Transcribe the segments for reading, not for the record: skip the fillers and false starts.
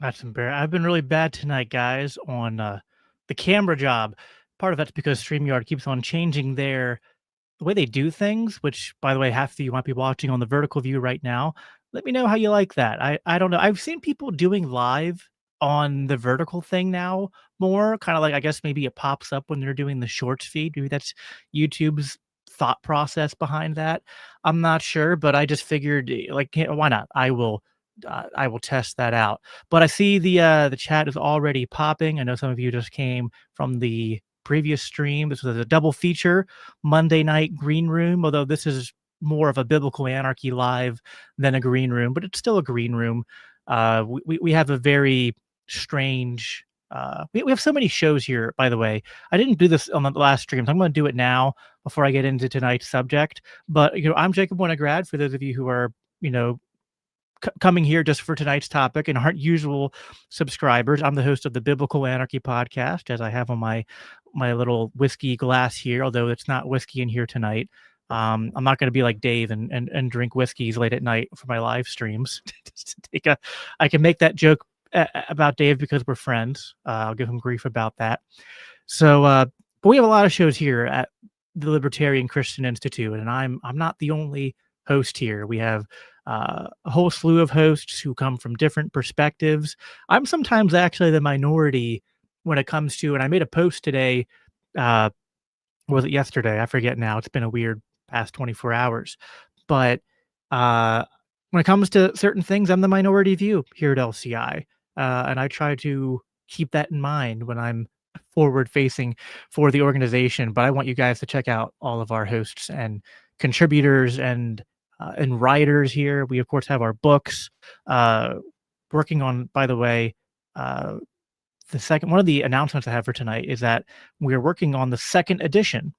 That's embarrassing. I've been really bad tonight, guys, on the camera job. Part of that's because StreamYard keeps on changing the way they do things, which, by the way, half of you might be watching on the vertical view right now. Let me know how you like that. I don't know. I've seen people doing live on the vertical thing now more, kind of like I guess maybe it pops up when they're doing the shorts feed. Maybe that's YouTube's thought process behind that. I'm not sure, but I just figured like why not? I will test that out. But I see the chat is already popping. I know some of you just came from the previous stream. This was a double feature Monday night green room, although this is more of a biblical anarchy live than a green room, but it's still a green room. We have a very strange. We have so many shows here, by the way. I didn't do this on the last stream, so I'm going to do it now before I get into tonight's subject. But I'm Jacob Winograd. For those of you who are coming here just for tonight's topic and aren't usual subscribers, I'm the host of the Biblical Anarchy podcast, as I have on my little whiskey glass here, although it's not whiskey in here tonight. I'm not going to be like Dave and drink whiskeys late at night for my live streams. Just to take I can make that joke about Dave because we're friends. I'll give him grief about that. So, but we have a lot of shows here at the Libertarian Christian Institute, and I'm not the only host here. We have a whole slew of hosts who come from different perspectives. I'm sometimes actually the minority when it comes to, and I made a post today, was it yesterday? I forget now. It's been a weird past 24 hours. But when it comes to certain things, I'm the minority view here at LCI. And I try to keep that in mind when I'm forward facing for the organization. But I want you guys to check out all of our hosts and contributors and writers here. We of course have our books. Working on, by the way, the second one of the announcements I have for tonight is that we're working on the second edition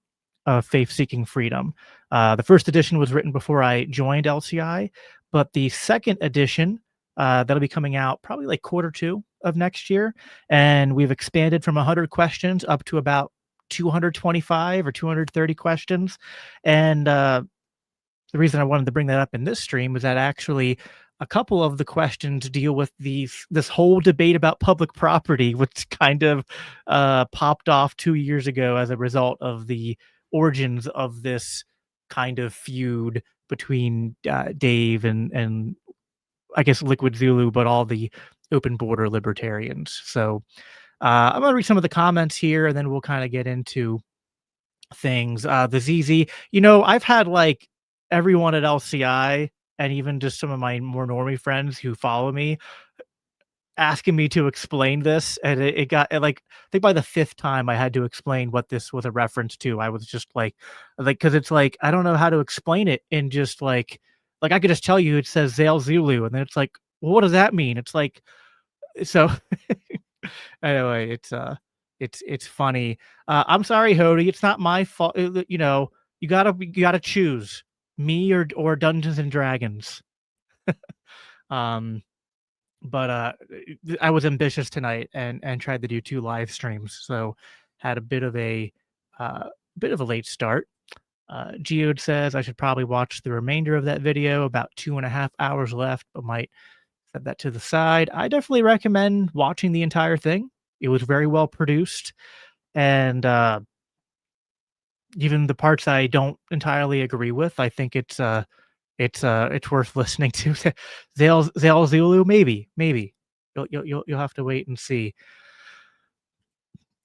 of Faith Seeking Freedom. The first edition was written before I joined LCI, but the second edition that'll be coming out probably like Q2 of next year, and we've expanded from 100 questions up to about 225 or 230 questions, and the reason I wanted to bring that up in this stream is that actually a couple of the questions deal with this whole debate about public property, which kind of popped off 2 years ago as a result of the origins of this kind of feud between Dave and I guess Liquid Zulu, but all the open border libertarians. So I'm going to read some of the comments here, and then we'll kind of get into things. The ZZ, I've had like everyone at LCI and even just some of my more normie friends who follow me asking me to explain this, and it got like I think by the fifth time I had to explain what this was a reference to. I was just like because it's like I don't know how to explain it in just like I could just tell you it says Zale Zulu, and then it's like, well, what does that mean? It's like so anyway, it's funny. I'm sorry, Hody. It's not my fault. You gotta choose me or Dungeons and Dragons. But I was ambitious tonight and tried to do 2 live streams, so had a bit of a late start. Geode says I should probably watch the remainder of that video. About 2.5 hours left, but might set that to the side. I definitely recommend watching the entire thing. It was very well produced, and even the parts I don't entirely agree with, I think it's worth listening to. Zale Zulu, maybe. You'll have to wait and see.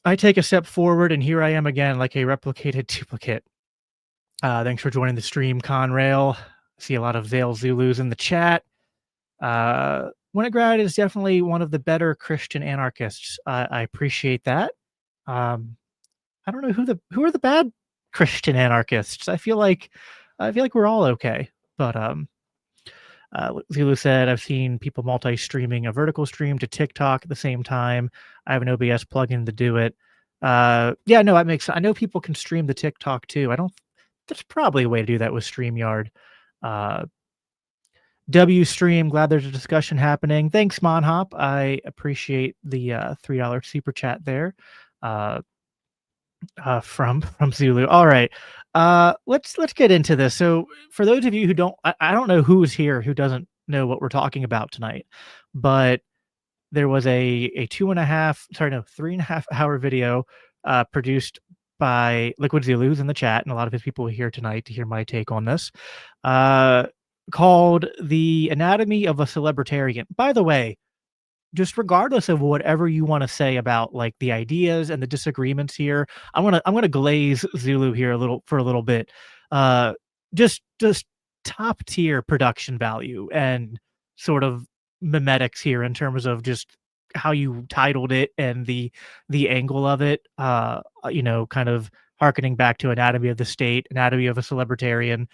I take a step forward, and here I am again, like a replicated duplicate. Thanks for joining the stream, Conrail. See a lot of Zale Zulus in the chat. Winograd is definitely one of the better Christian anarchists. I appreciate that. I don't know who are the bad Christian anarchists. I feel like we're all okay. But Zulu said, I've seen people multi-streaming a vertical stream to TikTok at the same time. I have an OBS plugin to do it. Yeah, no, that makes sense. I know people can stream the TikTok too. There's probably a way to do that with StreamYard. W stream, glad there's a discussion happening. Thanks, Monhop. I appreciate the $3 super chat there. From Zulu. All right. Let's get into this. So for those of you who don't, I don't know who's here who doesn't know what we're talking about tonight, but there was a 2.5, sorry, no, 3.5 hour video produced by Liquid Zulu's in the chat, and a lot of his people are here tonight to hear my take on this, uh, called "The Anatomy of a Celebritarian." By the way, just regardless of whatever you want to say about like the ideas and the disagreements here, I'm gonna glaze Zulu here a little for a little bit. Uh, just top tier production value and sort of mimetics here in terms of just how you titled it and the angle of it. Kind of harkening back to Anatomy of the State, Anatomy of a Celebritarian.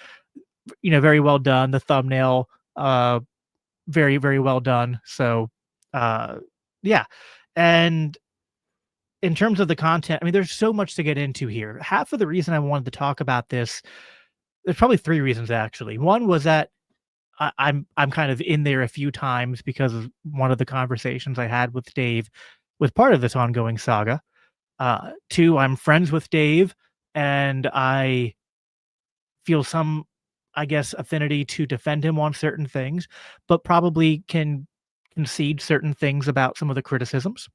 Very well done. The thumbnail, very, very well done. So, uh, yeah. And in terms of the content, I mean, there's so much to get into here. Half of the reason I wanted to talk about this, there's probably three reasons actually. One was that I'm kind of in there a few times because of one of the conversations I had with Dave with part of this ongoing saga. Two, I'm friends with Dave, and I feel some, I guess, affinity to defend him on certain things, but probably can concede certain things about some of the criticisms.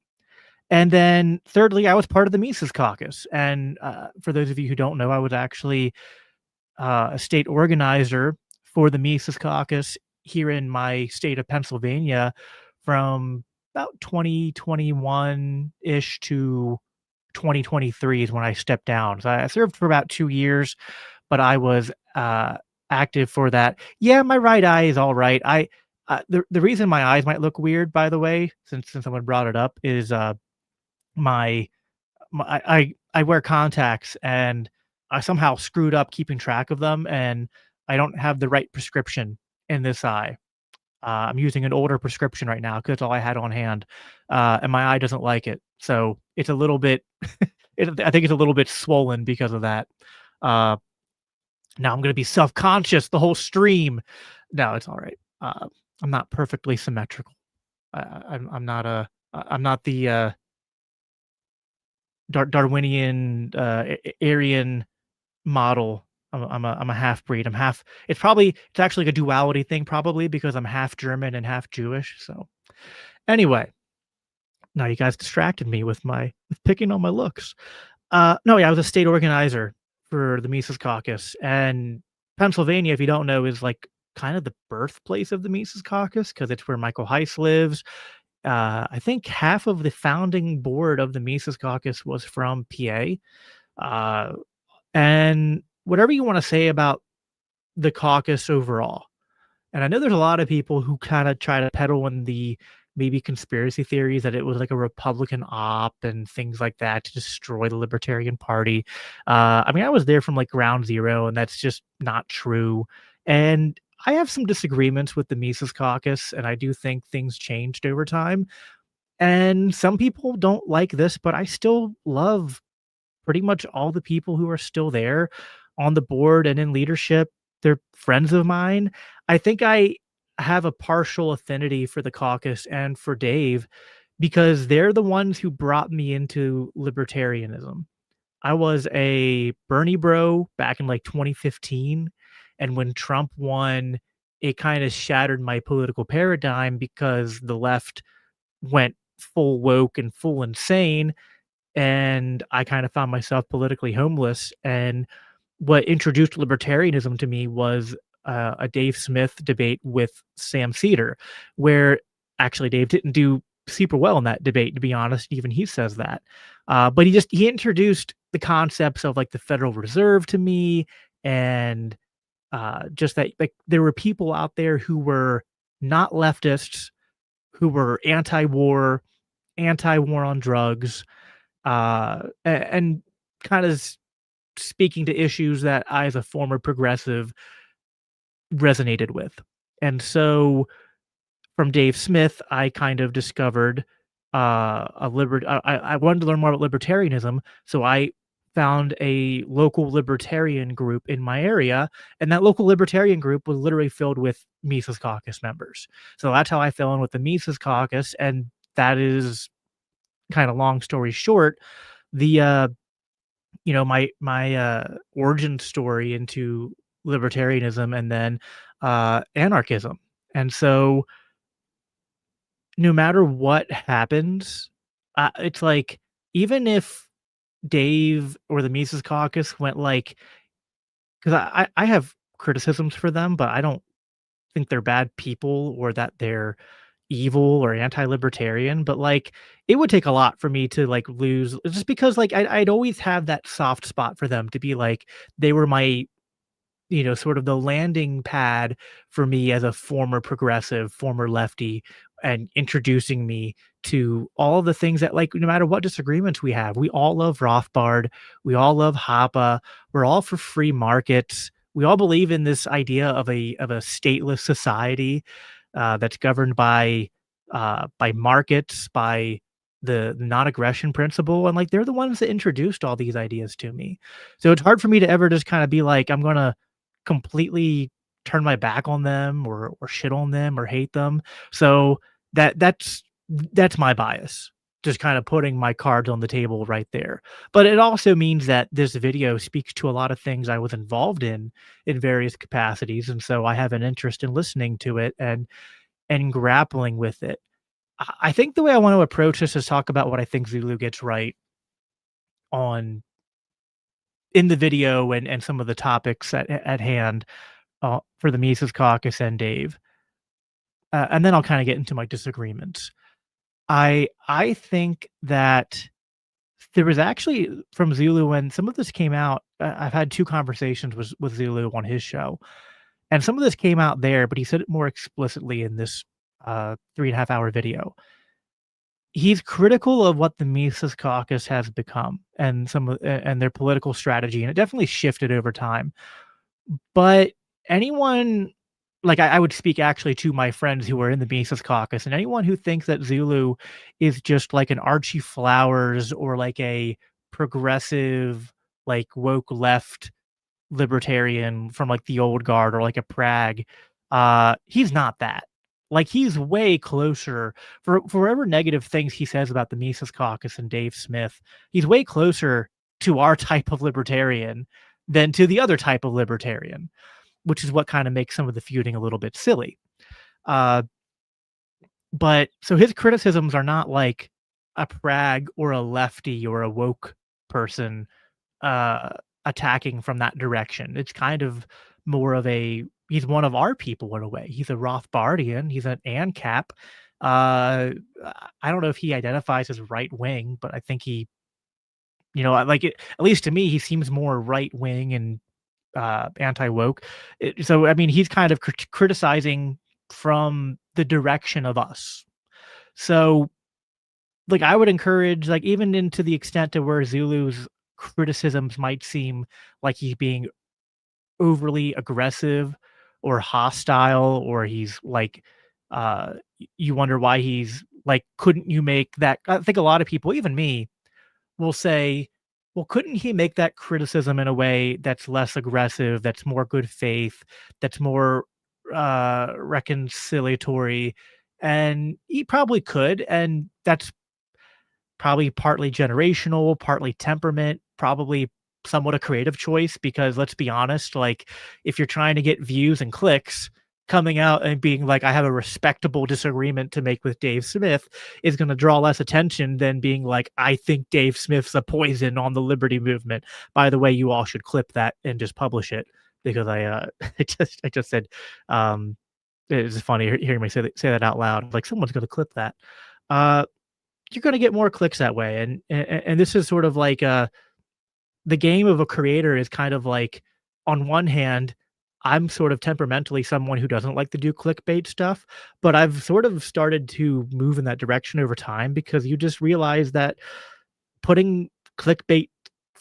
And then thirdly, I was part of the Mises Caucus. And for those of you who don't know, I was actually a state organizer for the Mises Caucus here in my state of Pennsylvania from about 2021-ish to 2023 is when I stepped down. So I served for about 2 years, but I was active for that. Yeah, my right eye is all right. The reason my eyes might look weird, by the way, since someone brought it up, is my I wear contacts and I somehow screwed up keeping track of them, and I don't have the right prescription in this eye. I'm using an older prescription right now because it's all I had on hand, and my eye doesn't like it. So it's a little bit, I think it's a little bit swollen because of that. Uh, Now I'm going to be self conscious the whole stream. No, it's all right. I'm not perfectly symmetrical. I'm not I'm not the Darwinian Aryan model. I'm a half breed. I'm half. It's actually like a duality thing probably because I'm half German and half Jewish. So anyway, now you guys distracted me with picking on my looks. No, yeah, I was a state organizer for the Mises Caucus, and Pennsylvania, if you don't know, is like kind of the birthplace of the Mises Caucus because it's where Michael Heiss lives. I think half of the founding board of the Mises Caucus was from PA. Uh, and whatever you want to say about the caucus overall, and I know there's a lot of people who kind of try to peddle in the maybe conspiracy theories that it was like a Republican op and things like that to destroy the Libertarian Party. I mean, I was there from like ground zero, and that's just not true. And I have some disagreements with the Mises Caucus, and I do think things changed over time. And some people don't like this, but I still love pretty much all the people who are still there on the board and in leadership. They're friends of mine. I think I have a partial affinity for the caucus and for Dave because they're the ones who brought me into libertarianism. I was a Bernie bro back in like 2015. And when Trump won, it kind of shattered my political paradigm because the left went full woke and full insane, and I kind of found myself politically homeless. And what introduced libertarianism to me was a Dave Smith debate with Sam Cedar, where actually Dave didn't do super well in that debate, to be honest. Even he says that. But he introduced the concepts of like the Federal Reserve to me, and just that like there were people out there who were not leftists, who were anti-war on drugs, and kind of speaking to issues that I, as a former progressive, resonated with. And so from Dave Smith, I kind of discovered I wanted to learn more about libertarianism, so I found a local libertarian group in my area, and that local libertarian group was literally filled with Mises Caucus members. So that's how I fell in with the Mises Caucus, and that is kind of long story short. The my origin story into libertarianism and then anarchism. And so no matter what happens, it's like, even if Dave or the Mises Caucus went like, because I have criticisms for them, but I don't think they're bad people or that they're evil or anti-libertarian, but, like, it would take a lot for me to, like, lose just because, like, I'd always have that soft spot for them to be like, they were my, sort of the landing pad for me as a former progressive, former lefty, and introducing me to all the things that, like, no matter what disagreements we have, we all love Rothbard, we all love Hoppe, we're all for free markets. We all believe in this idea of a stateless society that's governed by markets, by the non-aggression principle, and like they're the ones that introduced all these ideas to me. So it's hard for me to ever just kind of be like, I'm gonna completely turn my back on them or shit on them or hate them. So that's my bias. Just kind of putting my cards on the table right there. But it also means that this video speaks to a lot of things I was involved in various capacities. And so I have an interest in listening to it and grappling with it. I think the way I want to approach this is talk about what I think Zulu gets right on in the video and some of the topics at hand for the Mises Caucus and Dave, and then I'll kind of get into my disagreements. I think that there was actually from Zulu when some of this came out. I've had two conversations with Zulu on his show, and some of this came out there, but he said it more explicitly in this 3.5 hour video. He's critical of what the Mises Caucus has become and and their political strategy, and it definitely shifted over time. But anyone like I would speak actually to my friends who are in the Mises Caucus, and anyone who thinks that Zulu is just like an Archie Flowers or like a progressive, like woke left libertarian from like the old guard or like a Prague, he's not that. Like he's way closer for whatever negative things he says about the Mises Caucus and Dave Smith, he's way closer to our type of libertarian than to the other type of libertarian, which is what kind of makes some of the feuding a little bit silly. Uh, but so his criticisms are not like a Prague or a lefty or a woke person uh, attacking from that direction. It's kind of more of a he's one of our people in a way. He's a Rothbardian. He's an ANCAP. I don't know if he identifies as right wing, but I think he, like it, at least to me, he seems more right wing and anti woke. So I mean, he's kind of criticizing from the direction of us. So like I would encourage, like even into the extent to where Zulu's criticisms might seem like he's being overly aggressive or hostile, or he's like, you wonder why he's like, couldn't you make that? I think a lot of people, even me, will say, well, couldn't he make that criticism in a way that's less aggressive, that's more good faith, that's more reconciliatory? And he probably could. And that's probably partly generational, partly temperament, probably somewhat a creative choice because let's be honest, like if you're trying to get views and clicks, coming out and being like, I have a respectable disagreement to make with Dave Smith is going to draw less attention than being like, I think Dave Smith's a poison on the liberty movement. By the way, you all should clip that and just publish it because I just said, it's funny hearing me say that out loud. Like someone's going to clip that. Uh, you're gonna get more clicks that way, and this is sort of like, the game of a creator is kind of like, on one hand, I'm sort of temperamentally someone who doesn't like to do clickbait stuff, but I've sort of started to move in that direction over time because you just realize that putting clickbait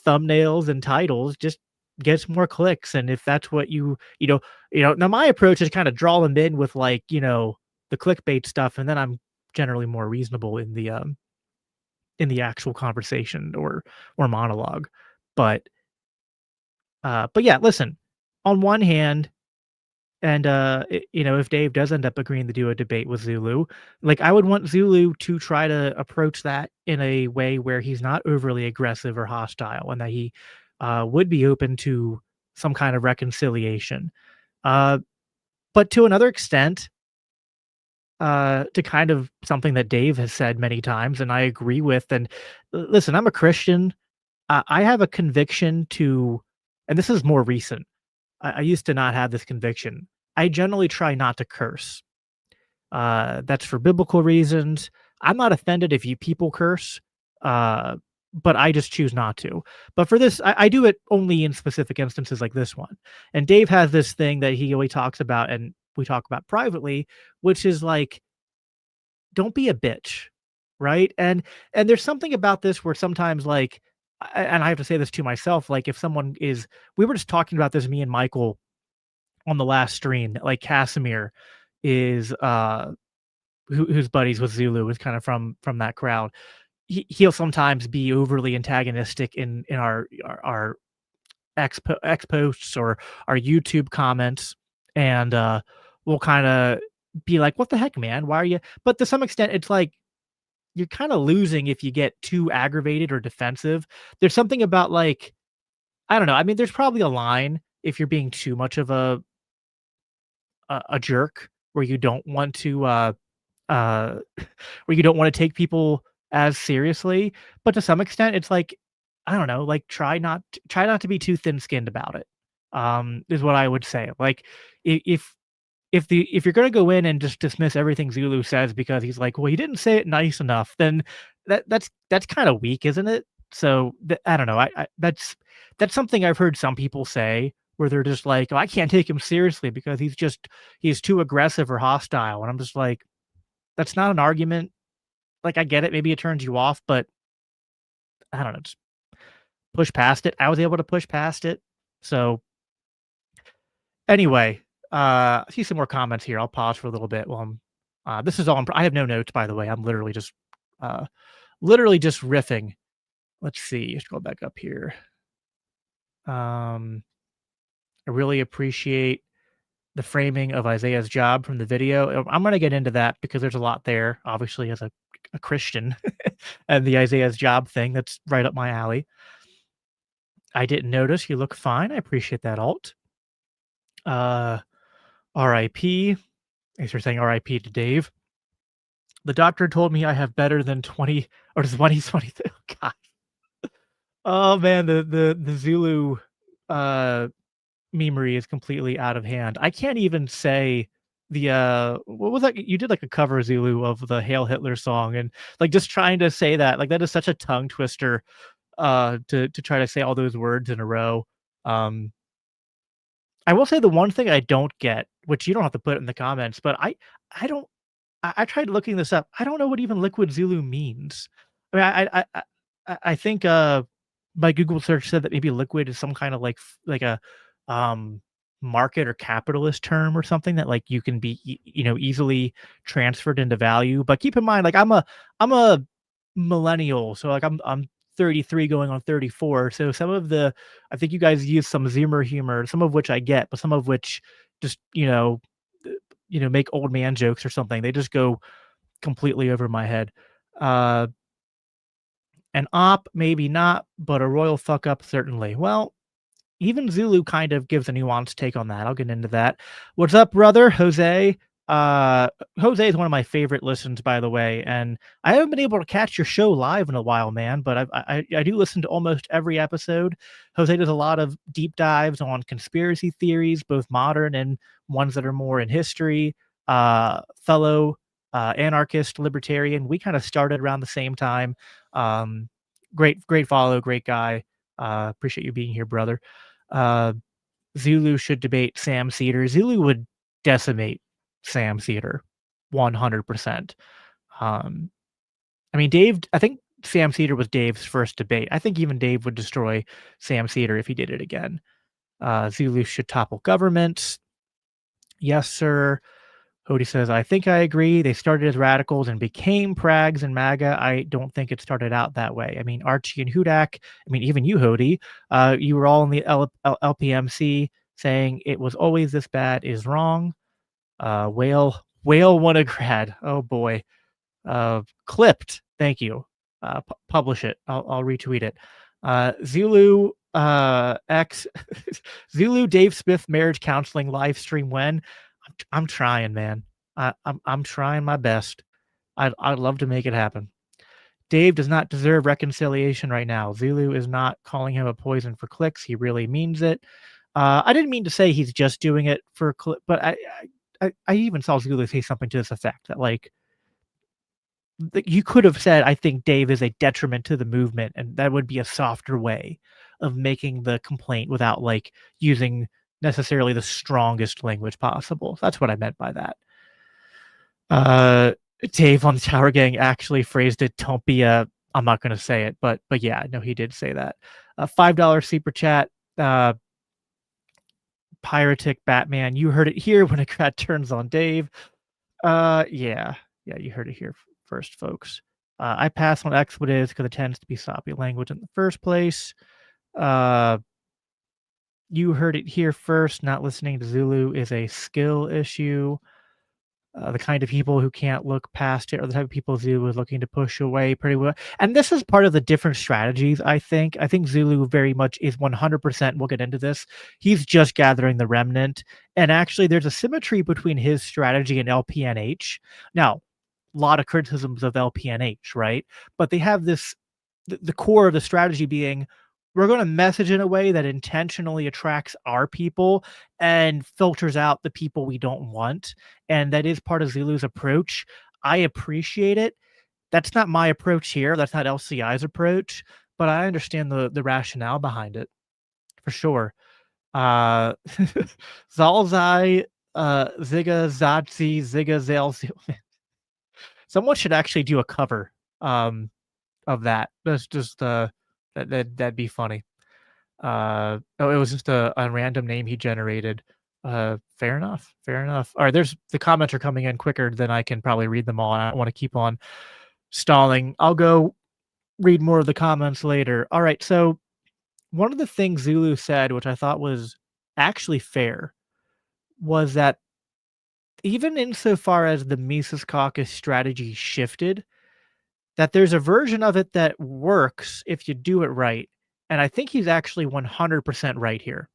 thumbnails and titles just gets more clicks, and if that's what now my approach is kinda draw them in with, like, the clickbait stuff, and then I'm generally more reasonable in the actual conversation or monologue. But but yeah, listen. On one hand, and if Dave does end up agreeing to do a debate with Zulu, like I would want Zulu to try to approach that in a way where he's not overly aggressive or hostile, and that he would be open to some kind of reconciliation. Uh, but to another extent, to kind of something that Dave has said many times, and I agree with. And listen, I'm a Christian. I have a conviction to, and this is more recent. I used to not have this conviction. I generally try not to curse. That's for biblical reasons. I'm not offended if you people curse, uh, but I just choose not to. But for this, I do it only in specific instances like this one. And Dave has this thing that he always talks about, and we talk about privately, which is like, don't be a bitch, right? And there's something about this where sometimes like, and I have to say this to myself, like if someone is, we were just talking about this, me and Michael on the last stream, that like Casimir is who's buddies with Zulu, is kind of from that crowd. He'll sometimes be overly antagonistic in our X posts or our YouTube comments, and we'll kind of be like, "What the heck, man? Why are you?" But to some extent, it's like you're kind of losing if you get too aggravated or defensive. There's something about like, I don't know. I mean, there's probably a line if you're being too much of a jerk where you don't want to uh where you don't want to take people as seriously, but to some extent it's like, I don't know, like try not to be too thin-skinned about it. Is what I would say. Like if if you're going to go in and just dismiss everything Zulu says because he's like, well, he didn't say it nice enough, then that's kind of weak, isn't it? So I don't know. That's something I've heard some people say where they're just like, oh, I can't take him seriously because he's too aggressive or hostile, and I'm just like, that's not an argument. Like, I get it, maybe it turns you off, but I don't know, just push past it. I was able to push past it. So, anyway, I see some more comments here. I'll pause for a little bit while this is all I have no notes, by the way. I'm literally just riffing. Let's see, let's go back up here. I really appreciate the framing of Isaiah's job from the video. I'm gonna get into that because there's a lot there, obviously, as a Christian, and the Isaiah's job thing, that's right up my alley. I didn't notice. You look fine. I appreciate that, Alt. RIP. Thanks for saying RIP to Dave. The doctor told me I have better than 20 or 2020. Oh, God. Oh man, the Zulu memery is completely out of hand. I can't even say the what was that? You did like a cover Zulu of the Hail Hitler song, and like just trying to say that, like that is such a tongue twister to try to say all those words in a row. Um I will say the one thing I don't get, which you don't have to put it in the comments, but I don't I tried looking this up. I don't know what even Liquid Zulu means. I mean, I think my Google search said that maybe liquid is some kind of like like a um market or capitalist term or something that like you can be easily transferred into value. But keep in mind, like I'm a millennial, so like I'm 33 going on 34. So some of the, I think you guys use some Zoomer humor, some of which I get, but some of which just make old man jokes or something. They just go completely over my head. Uh, an op, maybe not, but a royal fuck up, certainly. Well, even Zulu kind of gives a nuanced take on that. I'll get into that. What's up, brother? Jose. Jose is one of my favorite listens, by the way, and I haven't been able to catch your show live in a while, man. But I do listen to almost every episode. Jose does a lot of deep dives on conspiracy theories, both modern and ones that are more in history. Fellow anarchist, libertarian. We kind of started around the same time. Great follow, great guy. Appreciate you being here, brother. Uh, Zulu should debate Sam Cedar. Zulu would decimate Sam Cedar 100%. I mean, Dave, I think Sam Cedar was Dave's first debate. I think even Dave would destroy Sam Cedar if he did it again. Zulu should topple governments. Yes, sir. Hody says, I think I agree. They started as radicals and became prags and MAGA. I don't think it started out that way. I mean, Archie and Hudak, I mean, even you, Hody, you were all in the LPMC saying it was always this bad is wrong. Whale won a grad. Oh boy. Clipped. Thank you. Publish it. I'll retweet it. Zulu X Zulu Dave Smith marriage counseling live stream when? I'm trying, man. I'm trying my best. I'd love to make it happen. Dave does not deserve reconciliation right now. Zulu is not calling him a poison for clicks. He really means it. I didn't mean to say he's just doing it for but I even saw Zulu say something to this effect that like you could have said, I think Dave is a detriment to the movement, and that would be a softer way of making the complaint without like using necessarily the strongest language possible. That's what I meant by that. Uh, Dave on the Tower Gang actually phrased it, "Don't be a." I'm not going to say it, but yeah, no, he did say that. $5 super chat. Uh, Pyrotic Batman. You heard it here when a cat turns on Dave. Yeah, yeah, you heard it here first, folks. I pass on expletives because it tends to be sloppy language in the first place. Uh, you heard it here first. Not listening to Zulu is a skill issue. The kind of people who can't look past it are the type of people Zulu is looking to push away pretty well. And this is part of the different strategies, I think. I think Zulu very much is 100%. We'll get into this. He's just gathering the remnant. And actually, there's a symmetry between his strategy and LPNH. Now, a lot of criticisms of LPNH, right? But they have this the core of the strategy being we're going to message in a way that intentionally attracts our people and filters out the people we don't want. And that is part of Zulu's approach. I appreciate it. That's not my approach here. That's not LCI's approach, but I understand the rationale behind it for sure. Uh Zalzai, Ziga Zadzi, Ziga Zalzi. Someone should actually do a cover of that. That's just that'd be funny. Oh, it was just a random name he generated. Fair enough. Fair enough. All right, there's the comments are coming in quicker than I can probably read them all. And I don't want to keep on stalling. I'll go read more of the comments later. All right, so one of the things Zulu said, which I thought was actually fair, was that even insofar as the Mises Caucus strategy shifted, that there's a version of it that works if you do it right. And I think he's actually 100% right here.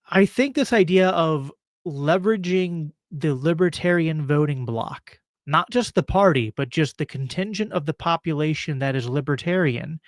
I think this idea of leveraging the libertarian voting bloc, not just the party, but just the contingent of the population that is libertarian,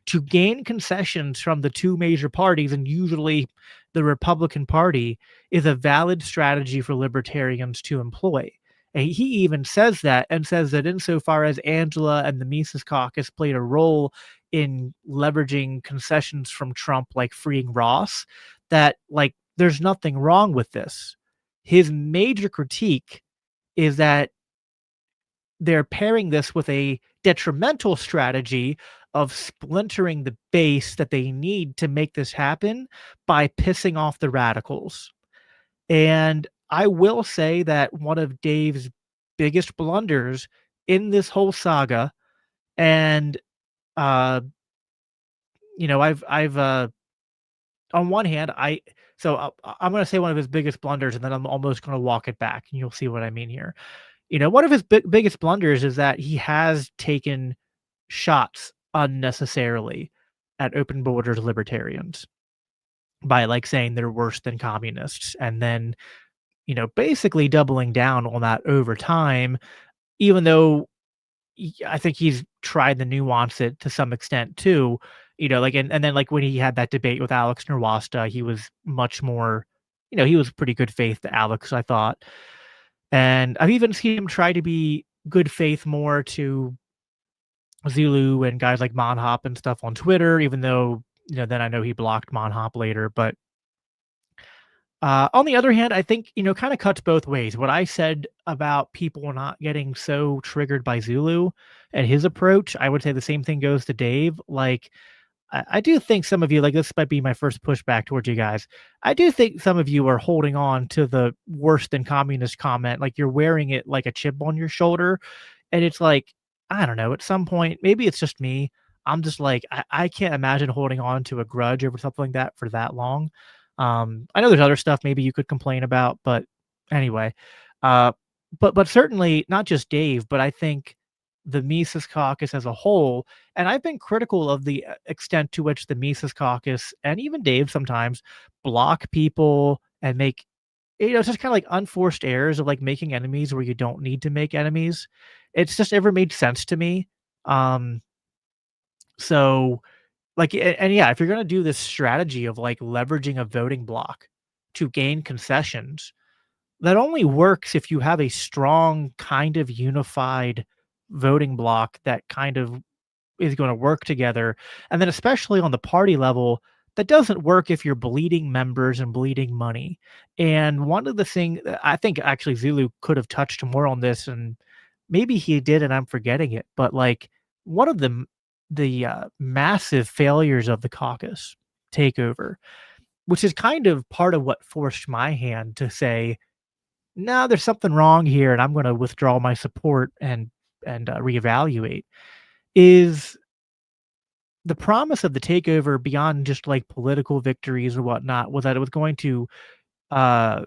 to gain concessions from the two major parties, and usually the Republican Party, is a valid strategy for libertarians to employ. And he even says that and says that insofar as Angela and the Mises Caucus played a role in leveraging concessions from Trump, like freeing Ross, that like there's nothing wrong with this. His major critique is that they're pairing this with a detrimental strategy of splintering the base that they need to make this happen by pissing off the radicals. And I will say that one of Dave's biggest blunders in this whole saga, and I've on one hand, I'm going to say one of his biggest blunders, and then I'm almost going to walk it back, and you'll see what I mean here. One of his biggest blunders is that he has taken shots unnecessarily at open borders libertarians by like saying they're worse than communists, and then basically doubling down on that over time, even though I think he's tried to nuance it to some extent too. Like and then like when he had that debate with Alex Nerwasta, he was much more, he was pretty good faith to Alex, I thought. And I've even seen him try to be good faith more to Zulu and guys like Monhop and stuff on Twitter, even though, then I know he blocked Monhop later. But on the other hand, I think, kind of cuts both ways. What I said about people not getting so triggered by Zulu and his approach, I would say the same thing goes to Dave. Like, I do think some of you, like, this might be my first pushback towards you guys. I do think some of you are holding on to the worse than communist comment. Like, you're wearing it like a chip on your shoulder. And it's like, I don't know, at some point, maybe it's just me. I'm just like, I can't imagine holding on to a grudge over something like that for that long. I know there's other stuff maybe you could complain about, but anyway, uh, but certainly not just Dave, but I think the Mises Caucus as a whole, and I've been critical of the extent to which the Mises Caucus and even Dave sometimes block people and make it's just kinda like unforced errors of, like, making enemies where you don't need to make enemies. It's just never made sense to me. Um, so, like, and yeah, if you're gonna do this strategy of, like, leveraging a voting block to gain concessions, that only works if you have a strong, kind of unified voting block that kind of is gonna work together, and then especially on the party level, that doesn't work if you're bleeding members and bleeding money. And one of the thing I think actually Zulu could have touched more on this, and maybe he did and I'm forgetting it, but, like, one of the massive failures of the caucus takeover, which is kind of part of what forced my hand to say, "No, there's something wrong here, and I'm gonna withdraw my support and reevaluate," is the promise of the takeover beyond just, like, political victories or whatnot was that it was going to, uh,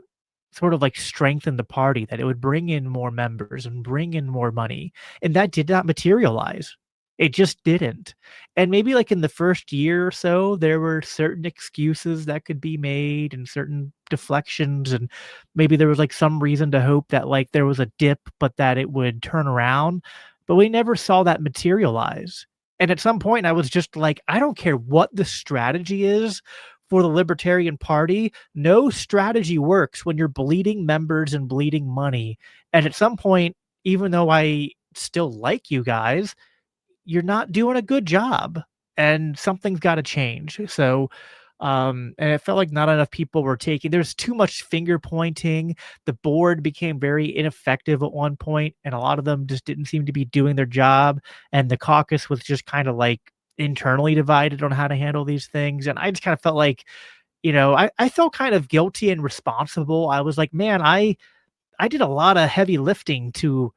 sort of, like, strengthen the party, that it would bring in more members and bring in more money, and that did not materialize. It just didn't. And maybe, like, in the first year or so, there were certain excuses that could be made and certain deflections, and maybe there was, like, some reason to hope that, like, there was a dip, but that it would turn around, but we never saw that materialize. And at some point, I was just like, "I don't care what the strategy is for the Libertarian Party, no strategy works when you're bleeding members and bleeding money." And at some point, even though I still like you guys, you're not doing a good job and something's got to change. So, and it felt like not enough people were taking, there's too much finger pointing. The board became very ineffective at one point, and a lot of them just didn't seem to be doing their job. And the caucus was just kind of like internally divided on how to handle these things. And I just kind of felt like, I felt kind of guilty and responsible. I was like, man, I did a lot of heavy lifting to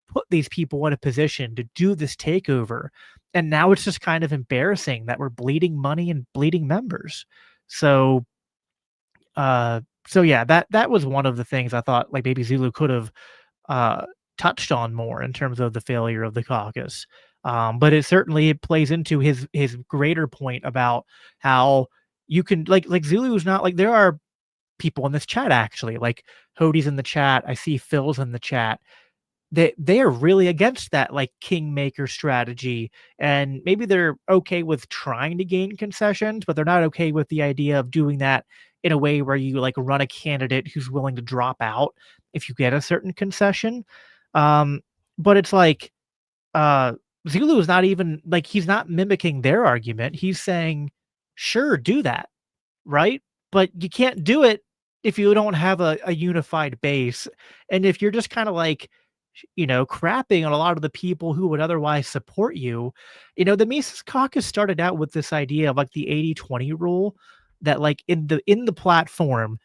put these people in a position to do this takeover. And now it's just kind of embarrassing that we're bleeding money and bleeding members. So, so yeah, that was one of the things I thought like maybe Zulu could have uh, touched on more in terms of the failure of the caucus. But it plays into his greater point about how you can like Zulu's not like there are people in this chat actually like Hodie's in the chat. I see Phil's in the chat. They are really against that like kingmaker strategy, and maybe they're okay with trying to gain concessions, but they're not okay with the idea of doing that in a way where you like run a candidate who's willing to drop out if you get a certain concession. Um, but it's like uh Zulu is not even like he's not mimicking their argument. He's saying, sure, do that, right? But you can't do it if you don't have a unified base. And if you're just kind of like, crapping on a lot of the people who would otherwise support you. The Mises Caucus started out with this idea of like the 80-20 rule that like in the platform,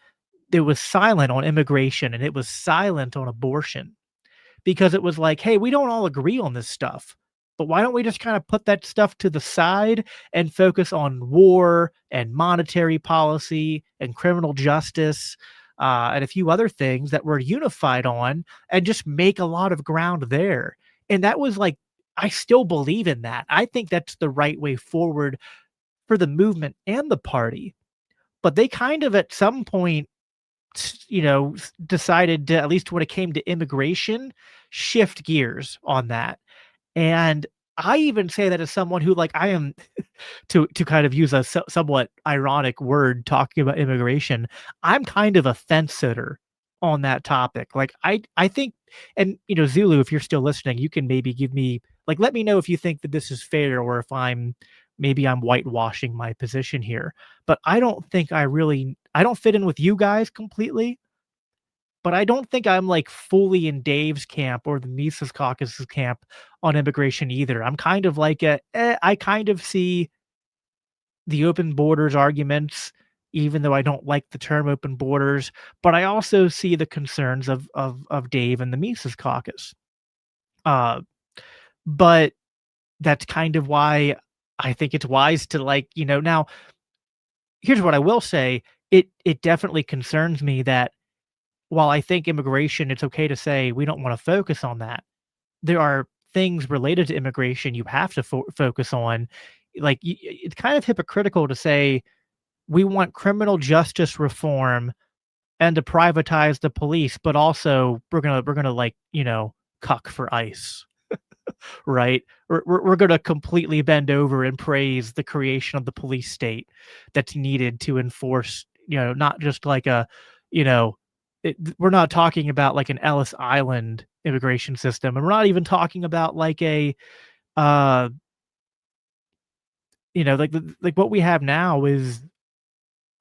it was silent on immigration and it was silent on abortion because it was like, hey, we don't all agree on this stuff. But why don't we just kind of put that stuff to the side and focus on war and monetary policy and criminal justice and a few other things that we're unified on and just make a lot of ground there? And that was like, I still believe in that. I think that's the right way forward for the movement and the party. But they kind of at some point decided to, at least when it came to immigration, shift gears on that. And I even say that as someone who, like, I am to kind of use a somewhat ironic word talking about immigration, I'm kind of a fence sitter on that topic. Like, I think, and Zulu, if you're still listening, you can maybe give me like let me know if you think that this is fair or if I'm whitewashing my position here. But I don't think I don't fit in with you guys completely, but I don't think I'm like fully in Dave's camp or the Mises Caucus's camp on immigration either. I'm kind of like I kind of see the open borders arguments, even though I don't like the term open borders, but I also see the concerns of Dave and the Mises Caucus. Uh, but that's kind of why I think it's wise to like, now here's what I will say. It definitely concerns me that while I think immigration, it's okay to say we don't want to focus on that. There are things related to immigration you have to focus on. Like it's kind of hypocritical to say we want criminal justice reform and to privatize the police, but also we're gonna like, cuck for ICE, right? We're gonna completely bend over and praise the creation of the police state that's needed to enforce, not just like a, you know, we're not talking about like an Ellis Island immigration system, and we're not even talking about like a, uh, like what we have now is,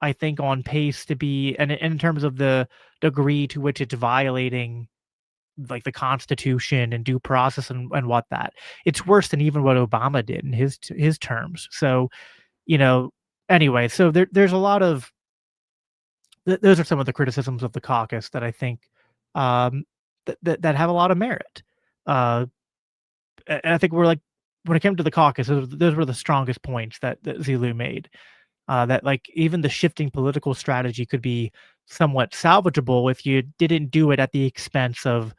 I think, on pace to be, and in terms of the degree to which it's violating like the Constitution and due process and what that, it's worse than even what Obama did in his terms. So, you know, anyway, so there's a lot of those are some of the criticisms of the caucus that I think, um, that have a lot of merit. Uh, and I think we're like, when it came to the caucus, those were the strongest points that Zulu made. That like even the shifting political strategy could be somewhat salvageable if you didn't do it at the expense of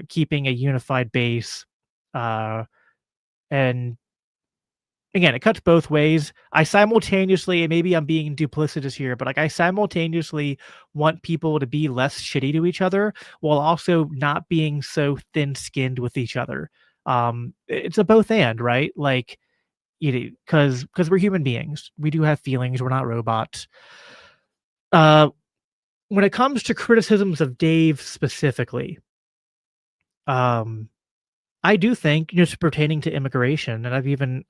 keeping a unified base. Uh, and again, it cuts both ways. I simultaneously, and maybe I'm being duplicitous here, but like I simultaneously want people to be less shitty to each other while also not being so thin-skinned with each other. It's a both and, right? Like, because we're human beings, we do have feelings. We're not robots. Uh, when it comes to criticisms of Dave specifically, um, I do think, just pertaining to immigration, and I've even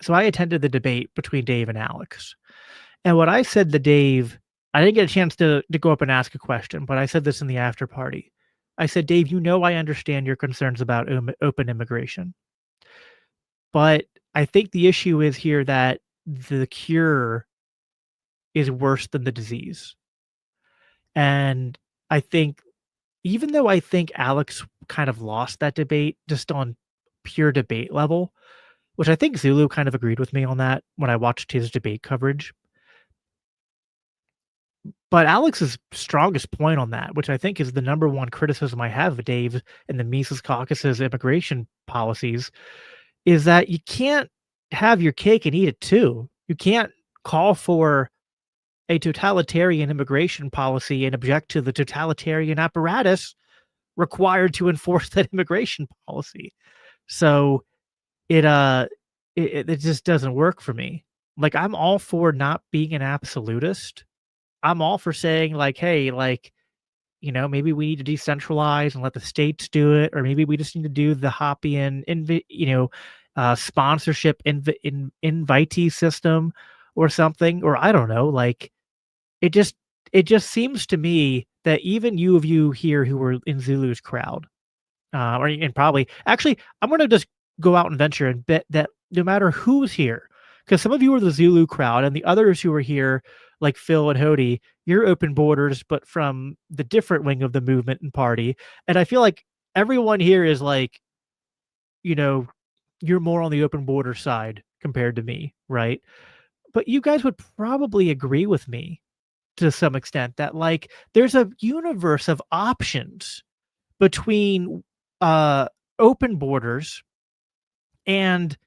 so I attended the debate between Dave and Alex, and what I said to Dave, I didn't get a chance to go up and ask a question, but I said this in the after party. I said, Dave, I understand your concerns about open immigration, but I think the issue is here that the cure is worse than the disease. And I think, even though I think Alex kind of lost that debate just on pure debate level, which I think Zulu kind of agreed with me on that when I watched his debate coverage. But Alex's strongest point on that, which I think is the number one criticism I have of Dave and the Mises Caucus's immigration policies, is that you can't have your cake and eat it too. You can't call for a totalitarian immigration policy and object to the totalitarian apparatus required to enforce that immigration policy. So it it just doesn't work for me. Like, I'm all for not being an absolutist. I'm all for saying like, hey, like, maybe we need to decentralize and let the states do it, or maybe we just need to do the Hoppian sponsorship invitee system or something, or I don't know, like it just it just seems to me that even you here who were in Zulu's crowd, or and probably actually, I'm gonna just go out and venture and bet that no matter who's here, because some of you are the Zulu crowd, and the others who are here, like Phil and Hody, you're open borders, but from the different wing of the movement and party. And I feel like everyone here is like, you know, you're more on the open border side compared to me, right? But you guys would probably agree with me to some extent that like there's a universe of options between uh open borders and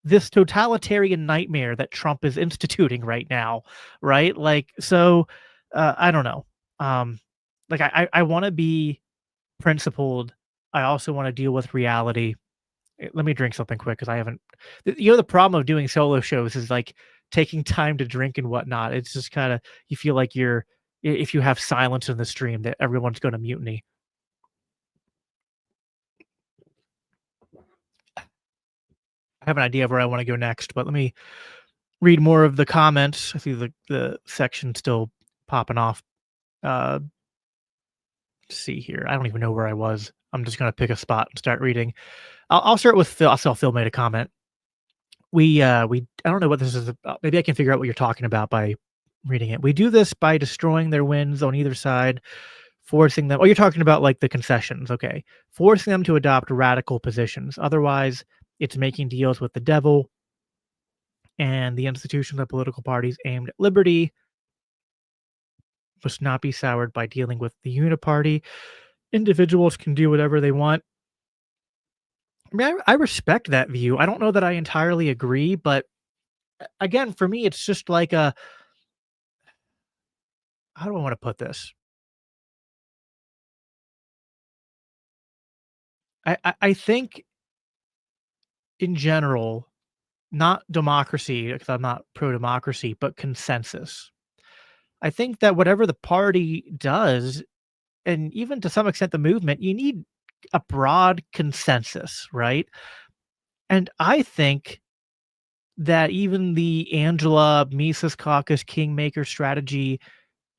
this totalitarian nightmare that Trump is instituting right now, right? Like, so I don't know. Like I want to be principled. I also want to deal with reality. Let me drink something quick because I haven't. The problem of doing solo shows is like taking time to drink and whatnot. It's just kind of, you feel like if you have silence in the stream that everyone's going to mutiny. I have an idea of where I want to go next, but let me read more of the comments. I see the section still popping off. Uh, let's see here. I don't even know where I was. I'm just gonna pick a spot and start reading. I'll start with Phil. I saw Phil made a comment. We I don't know what this is about. Maybe I can figure out what you're talking about by reading it. We do this by destroying their wins on either side, forcing them. Oh, you're talking about like the concessions. Okay, forcing them to adopt radical positions. Otherwise, it's making deals with the devil and the institutions of political parties aimed at liberty must not be soured by dealing with the uniparty. Individuals can do whatever they want. I mean, I respect that view. I don't know that I entirely agree, but again, for me, it's just like a, how do I want to put this? I think in general, not democracy, because I'm not pro-democracy, but consensus. I think that whatever the party does, and even to some extent the movement, you need a broad consensus, right? And I think that even the Angela Mises Caucus Kingmaker strategy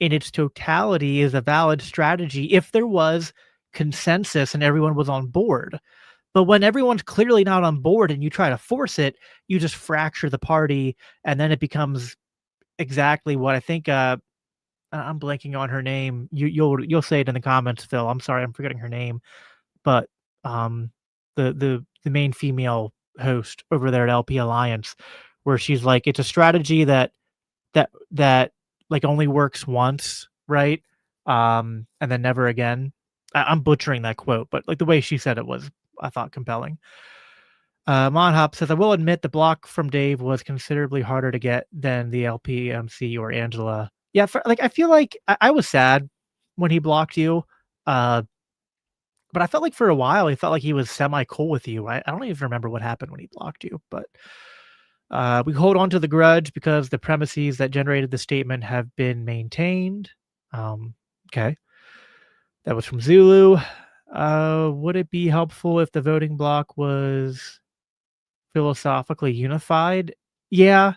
in its totality is a valid strategy if there was consensus and everyone was on board. But when everyone's clearly not on board and you try to force it, you just fracture the party, and then it becomes exactly what I think. I'm blanking on her name. You'll say it in the comments, Phil. I'm sorry, I'm forgetting her name, but um, the main female host over there at LP Alliance, where she's like, it's a strategy that like only works once, right? And then never again. I'm butchering that quote, but like the way she said it was, I thought, compelling. Monhop says, I will admit the block from Dave was considerably harder to get than the LPMC or Angela. Yeah, like I feel like I was sad when he blocked you, uh, but I felt like for a while he felt like he was semi cool with you. I don't even remember what happened when he blocked you, but we hold on to the grudge because the premises that generated the statement have been maintained. Okay, that was from Zulu. Would it be helpful if the voting block was philosophically unified? Yeah,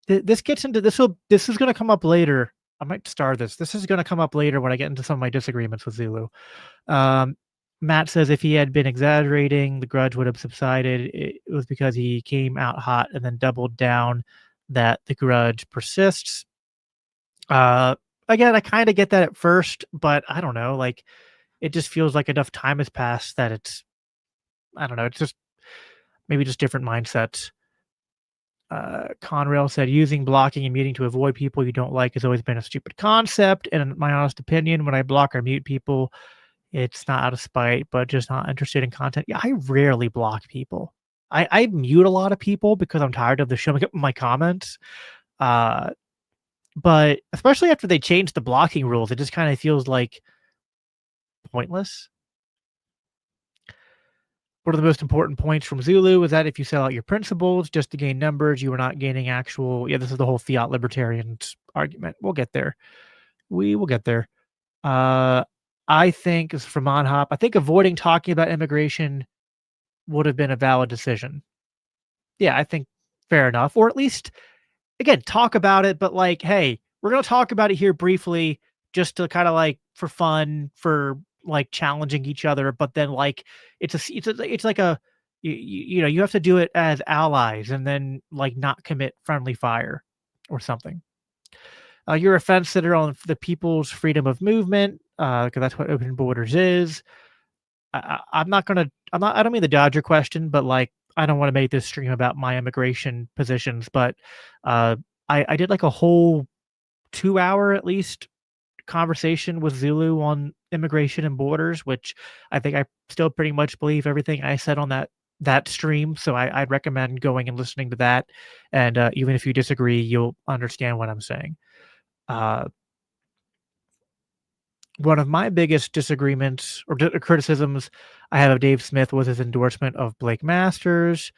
this gets into this is going to come up later. I might star this. This is going to come up later when I get into some of my disagreements with Zulu. Um, Matt says if he had been exaggerating, the grudge would have subsided. It was because he came out hot and then doubled down that the grudge persists. Uh, Again, I kind of get that at first, but I don't know. Like, it just feels like enough time has passed that I don't know. It's just maybe just different mindsets. Conrail said using blocking and muting to avoid people you don't like has always been a stupid concept. And in my honest opinion, when I block or mute people, it's not out of spite, but just not interested in content. Yeah, I rarely block people. I mute a lot of people because I'm tired of the showing up in my comments. Uh, but especially after they changed the blocking rules, it just kind of feels like pointless. One of the most important points from Zulu is that if you sell out your principles just to gain numbers, you are not gaining actual. Yeah, this is the whole fiat libertarians argument. We'll get there. We will get there. Uh, I think, this is from Monhop, I think avoiding talking about immigration would have been a valid decision. Yeah, I think fair enough. Or at least, again, talk about it, but like, hey, we're going to talk about it here briefly just to kind of like for fun, for like challenging each other. But then like, it's like you know, you have to do it as allies and then like not commit friendly fire or something. You're a fence sitter on the people's freedom of movement because that's what open borders is. I'm not gonna. I'm not. I don't mean to dodge your question, but like, I don't want to make this stream about my immigration positions. But uh, I did like a whole 2 hour at least conversation with Zulu on immigration and borders, which I think I still pretty much believe everything I said on that stream. So I'd recommend going and listening to that. And even if you disagree, you'll understand what I'm saying. Uh, One of my biggest disagreements or criticisms I have of Dave Smith was his endorsement of Blake Masters,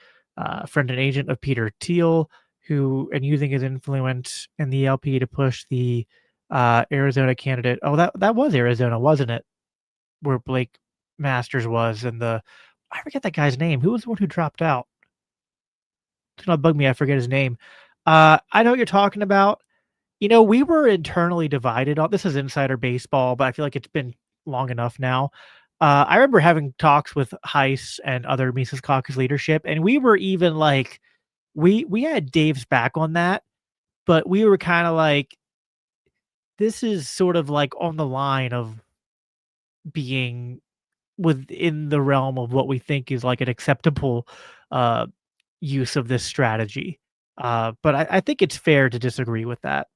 friend and agent of Peter Thiel, who and using his influence in the LP to push the Arizona candidate. Oh, that was Arizona, wasn't it? Where Blake Masters was, and I forget that guy's name. Who was the one who dropped out? It's gonna bug me. I forget his name. I know what you're talking about. You know, we were internally divided on this is insider baseball, but I feel like it's been long enough now. I remember having talks with Heiss and other Mises Caucus leadership, and we were even like, we had Dave's back on that, but we were kind of like, this is sort of like on the line of being within the realm of what we think is like an acceptable uh, use of this strategy. But I think it's fair to disagree with that.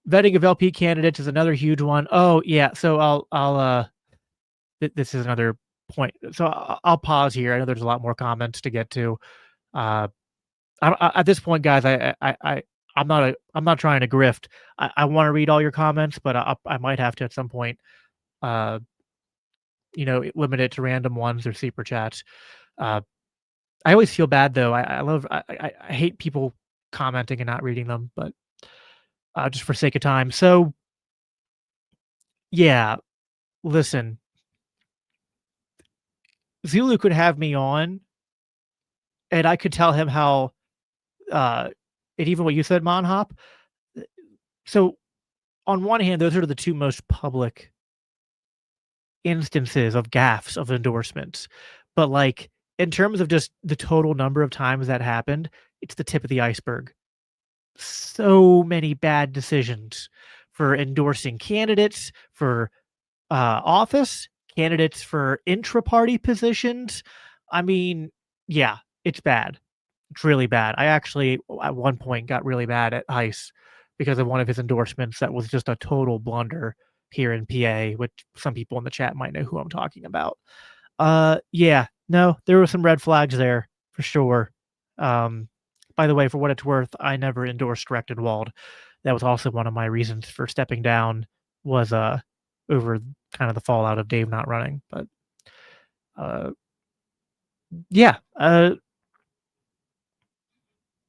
Vetting of LP candidates is another huge one. Oh yeah, so this is another point. So I'll pause here. I know there's a lot more comments to get to. Uh, at this point, guys, I'm not trying to grift. I want to read all your comments, but I might have to at some point. Uh, limit it to random ones or super chats. Uh, I always feel bad though. I hate people commenting and not reading them, but just for sake of time. So yeah, listen, Zulu could have me on, and I could tell him how, uh, and even what you said, Monhop. So on one hand, those are the two most public instances of gaffes of endorsements, but like in terms of just the total number of times that happened, it's the tip of the iceberg. So many bad decisions for endorsing candidates for office, candidates for intra-party positions. I mean, yeah, it's bad. It's really bad. I actually, at one point, got really mad at Heiss because of one of his endorsements that was just a total blunder here in PA, which some people in the chat might know who I'm talking about. Yeah, no, there were some red flags there for sure. Um, by the way, for what it's worth, I never endorsed Rechtenwald. That was also one of my reasons for stepping down was over kind of the fallout of Dave not running. But uh, yeah,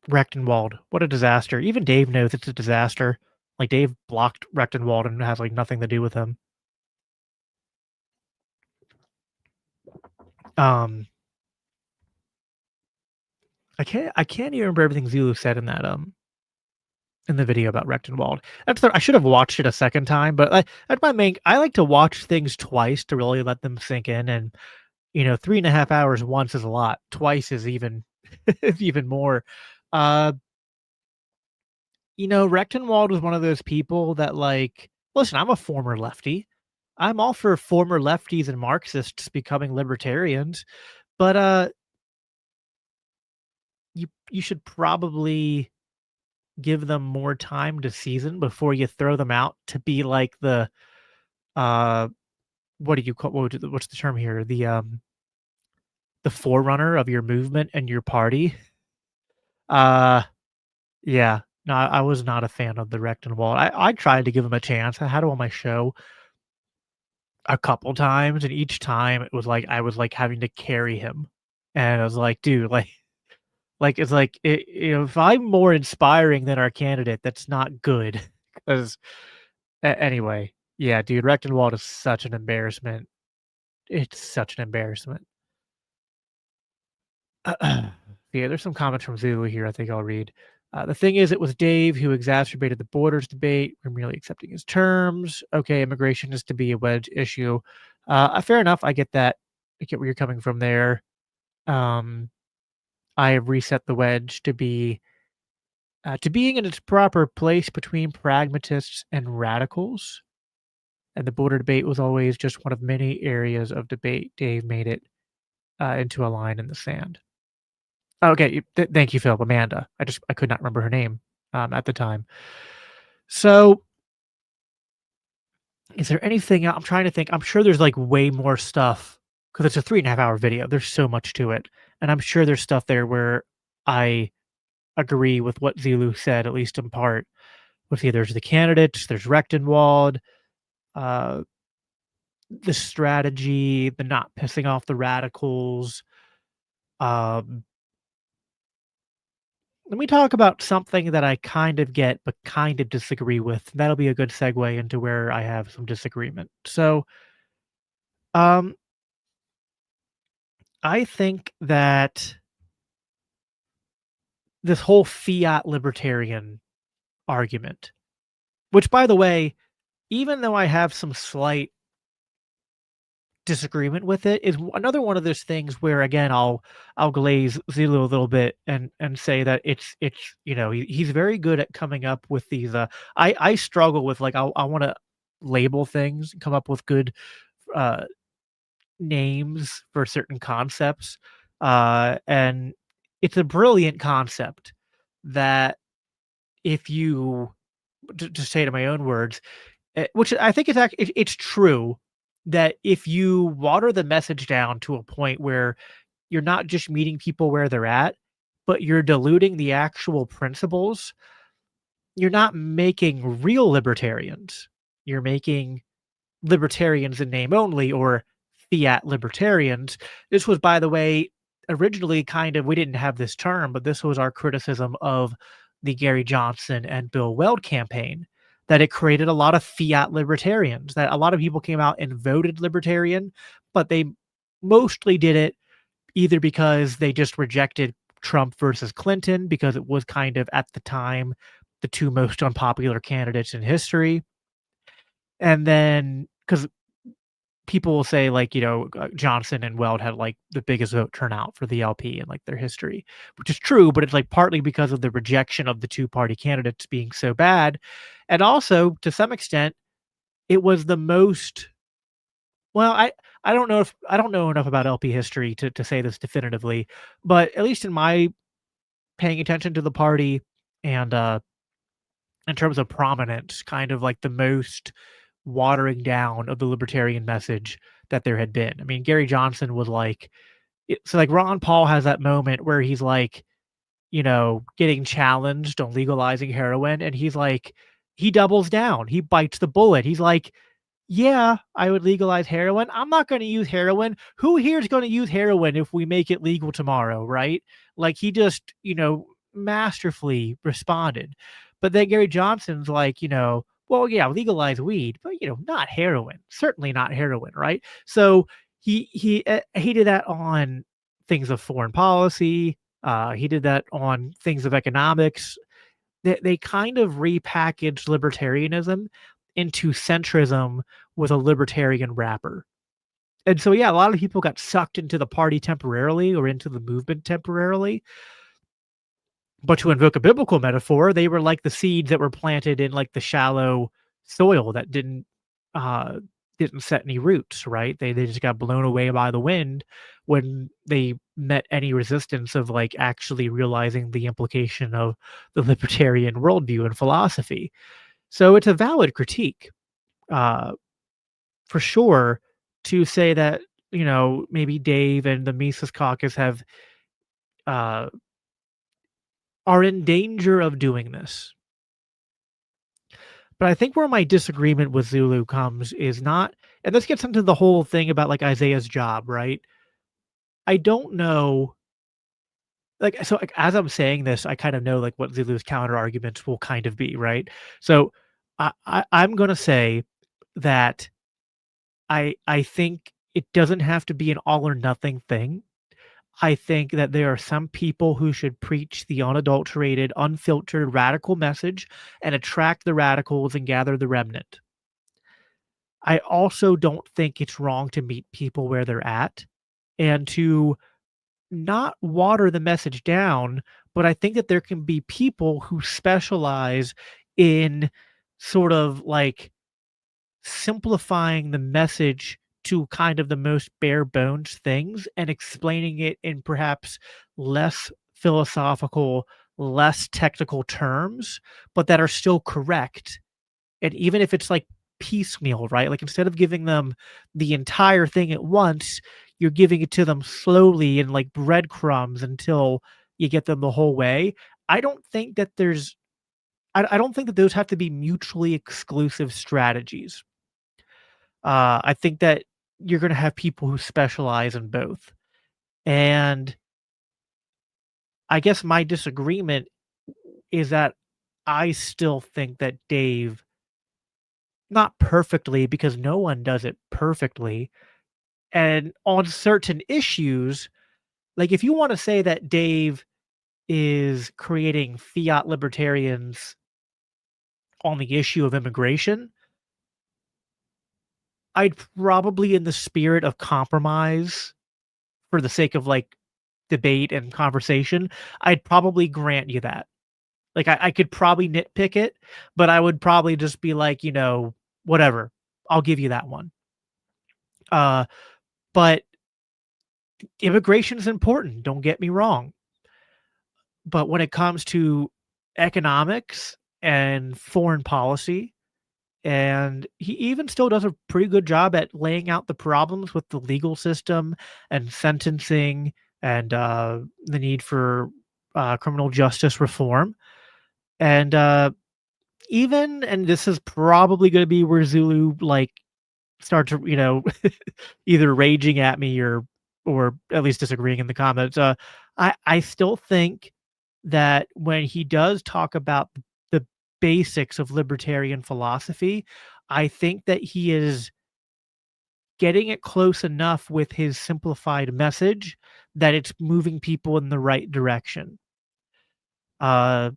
Rechtenwald, what a disaster. Even Dave knows it's a disaster. Like Dave blocked Rechtenwald and has like nothing to do with him. Um, I can't even remember everything Zulu said in the video about Rechtenwald. I should have watched it a second time, but that's my main. I like to watch things twice to really let them sink in, and 3.5 hours once is a lot. Twice is even is even more. Uh, Rechtenwald was one of those people that like. Listen, I'm a former lefty. I'm all for former lefties and Marxists becoming libertarians, but you should probably give them more time to season before you throw them out to be like uh what do you call what's the term here? The forerunner of your movement and your party. Uh yeah. No, I was not a fan of the Rechtenwald. I tried to give him a chance. I had him on my show a couple times, and each time it was like I was like having to carry him. And I was like, dude, it's like if I'm more inspiring than our candidate, that's not good. Because anyway, yeah, dude, Rechtenwald is such an embarrassment. It's such an embarrassment. Yeah, there's some comments from Zulu here I think I'll read. The thing is, it was Dave who exacerbated the borders debate. We're merely accepting his terms. Okay, immigration is to be a wedge issue. Fair enough. I get that. I get where you're coming from there. Um, I have reset the wedge to being in its proper place between pragmatists and radicals. And the border debate was always just one of many areas of debate. Dave made it into a line in the sand. Okay, thank you, Phil. Amanda. I could not remember her name at the time. So, is there anything I'm trying to think? I'm sure there's like way more stuff because it's a 3.5 hour video. There's so much to it, and I'm sure there's stuff there where I agree with what Zulu said, at least in part. Let's see, there's the candidates, there's Rechtenwald, uh, the strategy, the not pissing off the radicals. Um, Let me talk about something that I kind of get, but kind of disagree with. That'll be a good segue into where I have some disagreement. So, um, I think that this whole fiat libertarian argument, which by the way, even though I have some slight disagreement with it, is another one of those things where again I'll glaze Zulu a little bit and say that it's he's very good at coming up with these I struggle with like I want to label things, come up with good uh names for certain concepts, and it's a brilliant concept that if you to say it in my own words, which I think it's true that if you water the message down to a point where you're not just meeting people where they're at, but you're diluting the actual principles, you're not making real libertarians. You're making libertarians in name only or fiat libertarians. This was, by the way, originally kind of, we didn't have this term, but this was our criticism of the Gary Johnson and Bill Weld campaign, that it created a lot of fiat libertarians, that a lot of people came out and voted libertarian, but they mostly did it either because they just rejected Trump versus Clinton because it was kind of at the time the two most unpopular candidates in history. And then because people will say, like, Johnson and Weld had like the biggest vote turnout for the LP in like their history, which is true, but it's like partly because of the rejection of the two party candidates being so bad. And also to some extent, it was the most, well, I don't know enough about LP history to say this definitively, but at least in my paying attention to the party and in terms of prominence, kind of like the most watering down of the libertarian message that there had been. I mean, Gary Johnson was like, so like Ron Paul has that moment where he's like, getting challenged on legalizing heroin, and he's like, he doubles down, he bites the bullet. He's like, yeah, I would legalize heroin. I'm not going to use heroin. Who here is going to use heroin if we make it legal tomorrow, right? Like he just, masterfully responded. But then Gary Johnson's like, well, yeah, legalize weed, but not heroin. Certainly not heroin, right? So he did that on things of foreign policy. He did that on things of economics. They kind of repackaged libertarianism into centrism with a libertarian wrapper. And so, yeah, a lot of people got sucked into the party temporarily or into the movement temporarily. But to invoke a biblical metaphor, they were like the seeds that were planted in like the shallow soil that didn't set any roots, right? They just got blown away by the wind when they met any resistance of like actually realizing the implication of the libertarian worldview and philosophy. So it's a valid critique, uh, for sure, to say that, maybe Dave and the Mises Caucus uh, are in danger of doing this. But I think where my disagreement with Zulu comes is not, and this gets into the whole thing about like Isaiah's job, right? I don't know, like, so like, as I'm saying this, I kind of know like what Zulu's counter arguments will kind of be, right? So I'm gonna say that I think it doesn't have to be an all or nothing thing. I think that there are some people who should preach the unadulterated, unfiltered, radical message and attract the radicals and gather the remnant. I also don't think it's wrong to meet people where they're at and to not water the message down, but I think that there can be people who specialize in sort of like simplifying the message to kind of the most bare bones things and explaining it in perhaps less philosophical, less technical terms, but that are still correct. And even if it's like piecemeal, right? Like instead of giving them the entire thing at once, you're giving it to them slowly in like breadcrumbs until you get them the whole way. I don't think that there's I don't think that those have to be mutually exclusive strategies. I think that you're gonna have people who specialize in both. And I guess my disagreement is that I still think that Dave, not perfectly, because no one does it perfectly, and on certain issues, like if you wanna say that Dave is creating fiat libertarians on the issue of immigration, I'd probably, in the spirit of compromise, for the sake of like debate and conversation, I'd probably grant you that. Like I could probably nitpick it, but I would probably just be like, whatever. I'll give you that one. Uh, but immigration is important. Don't get me wrong. But when it comes to economics and foreign policy, and he even still does a pretty good job at laying out the problems with the legal system and sentencing and the need for criminal justice reform. And even, and this is probably going to be where Zulu like start to, either raging at me or at least disagreeing in the comments. I still think that when he does talk about the basics of libertarian philosophy, I think that he is getting it close enough with his simplified message that it's moving people in the right direction. Uh,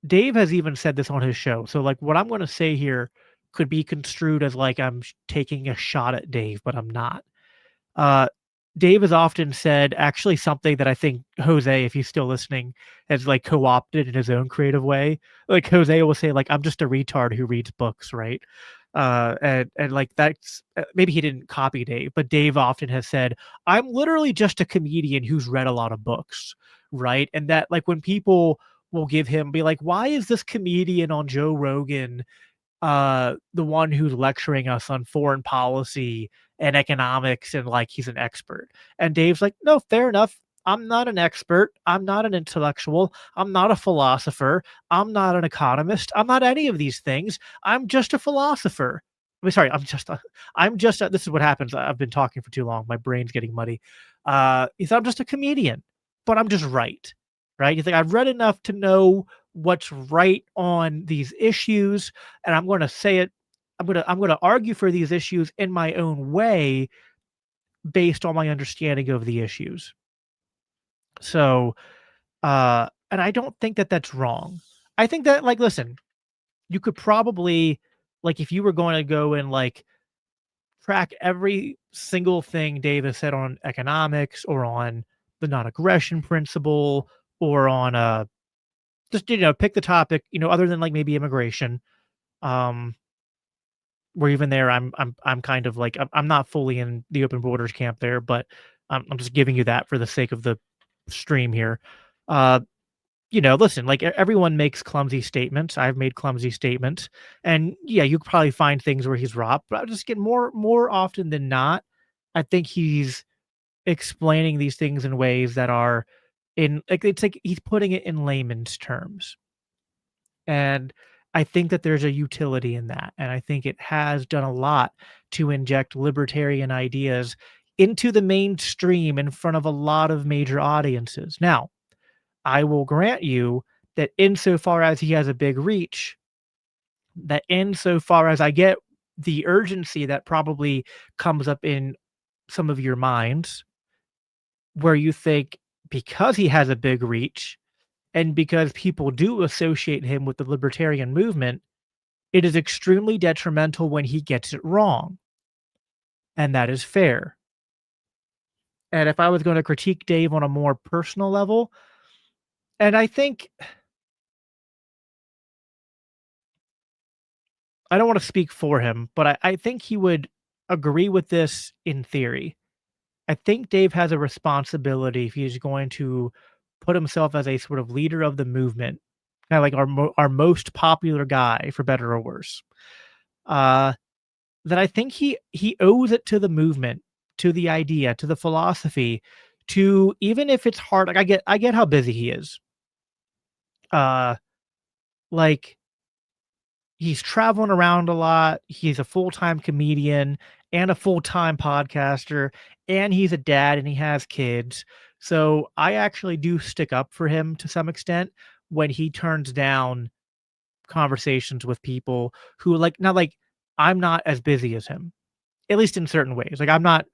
Dave has even said this on his show. So, like, what I'm going to say here could be construed as like I'm taking a shot at Dave, but I'm not. Uh, Dave has often said actually something that I think Jose, if he's still listening, has like co-opted in his own creative way. Like Jose will say, like, I'm just a retard who reads books, right? And like that's maybe he didn't copy Dave, but Dave often has said, I'm literally just a comedian who's read a lot of books, right? And that like when people will give him be like, why is this comedian on Joe Rogan the one who's lecturing us on foreign policy and economics and like he's an expert. And Dave's like, no, fair enough. I'm not an expert. I'm not an intellectual. I'm not a philosopher. I'm not an economist. I'm not any of these things. I'm just a philosopher. I mean, sorry, I'm just a, this is what happens. I've been talking for too long. My brain's getting muddy. He said, I'm just a comedian, but I'm just right. Right. You think I've read enough to know what's right on these issues, and I'm going to say it. I'm going to argue for these issues in my own way based on my understanding of the issues. So, and I don't think that that's wrong. I think that, like, listen, you could probably, like, if you were going to go and like track every single thing Dave has said on economics or on the non-aggression principle or on just pick the topic, other than like maybe immigration. Um, where even there, I'm kind of like I'm not fully in the open borders camp there, but I'm just giving you that for the sake of the stream here. Uh, listen, like everyone makes clumsy statements. I've made clumsy statements, and yeah, you could probably find things where he's wrong, but I just get more often than not, I think he's explaining these things in ways that are in like it's like he's putting it in layman's terms. And I think that there's a utility in that. And I think it has done a lot to inject libertarian ideas into the mainstream in front of a lot of major audiences. Now, I will grant you that insofar as he has a big reach, that insofar as I get the urgency that probably comes up in some of your minds, where you think because he has a big reach and because people do associate him with the libertarian movement, it is extremely detrimental when he gets it wrong, and that is fair. And if I was gonna critique Dave on a more personal level, and I think I don't wanna speak for him, but I think he would agree with this in theory. I think Dave has a responsibility if he's going to put himself as a sort of leader of the movement, kinda like our most popular guy, for better or worse. Uh That I think he owes it to the movement, to the idea, to the philosophy, to even if it's hard, like, I get how busy he is. Uh, like, he's traveling around a lot, he's a full-time comedian and a full-time podcaster, and he's a dad and he has kids. So, I actually do stick up for him to some extent when he turns down conversations with people who, like, not like I'm not as busy as him, at least in certain ways. Like, I'm not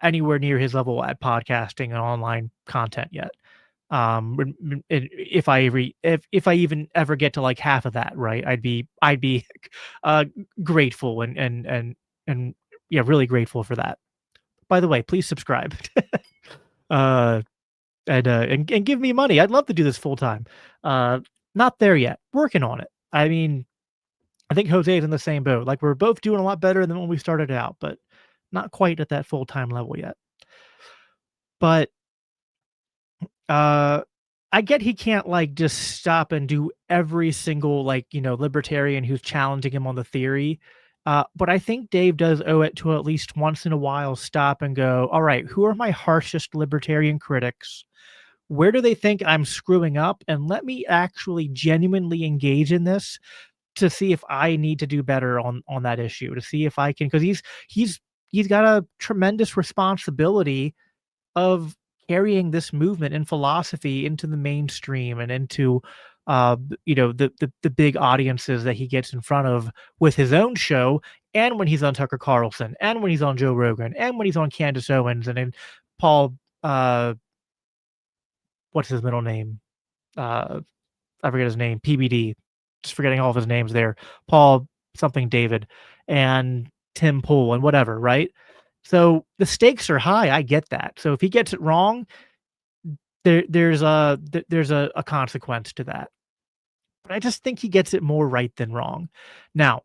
anywhere near his level at podcasting and online content yet. If I even ever get to like half of that, right, I'd be uh, grateful and yeah, really grateful for that. By the way, please subscribe. uh, and give me money. I'd love to do this full time. Uh, Not there yet. Working on it. I mean, I think Jose is in the same boat. Like we're both doing a lot better than when we started out, but not quite at that full time level yet. But Uh, I get he can't, like, just stop and do every single, like, libertarian who's challenging him on the theory, but I think Dave does owe it to at least once in a while stop and go, "Alright, who are my harshest libertarian critics? Where do they think I'm screwing up? And let me actually genuinely engage in this to see if I need to do better on that issue, to see if I can, because he's he's got a tremendous responsibility of carrying this movement and philosophy into the mainstream and into the big audiences that he gets in front of with his own show, and when he's on Tucker Carlson, and when he's on Joe Rogan, and when he's on Candace Owens, and then Paul, what's his middle name? Uh, I forget his name. PBD. Just forgetting all of his names there. Paul something David and Tim Pool and whatever, right? So the stakes are high. I get that. So if he gets it wrong, there's a consequence to that. But I just think he gets it more right than wrong. Now,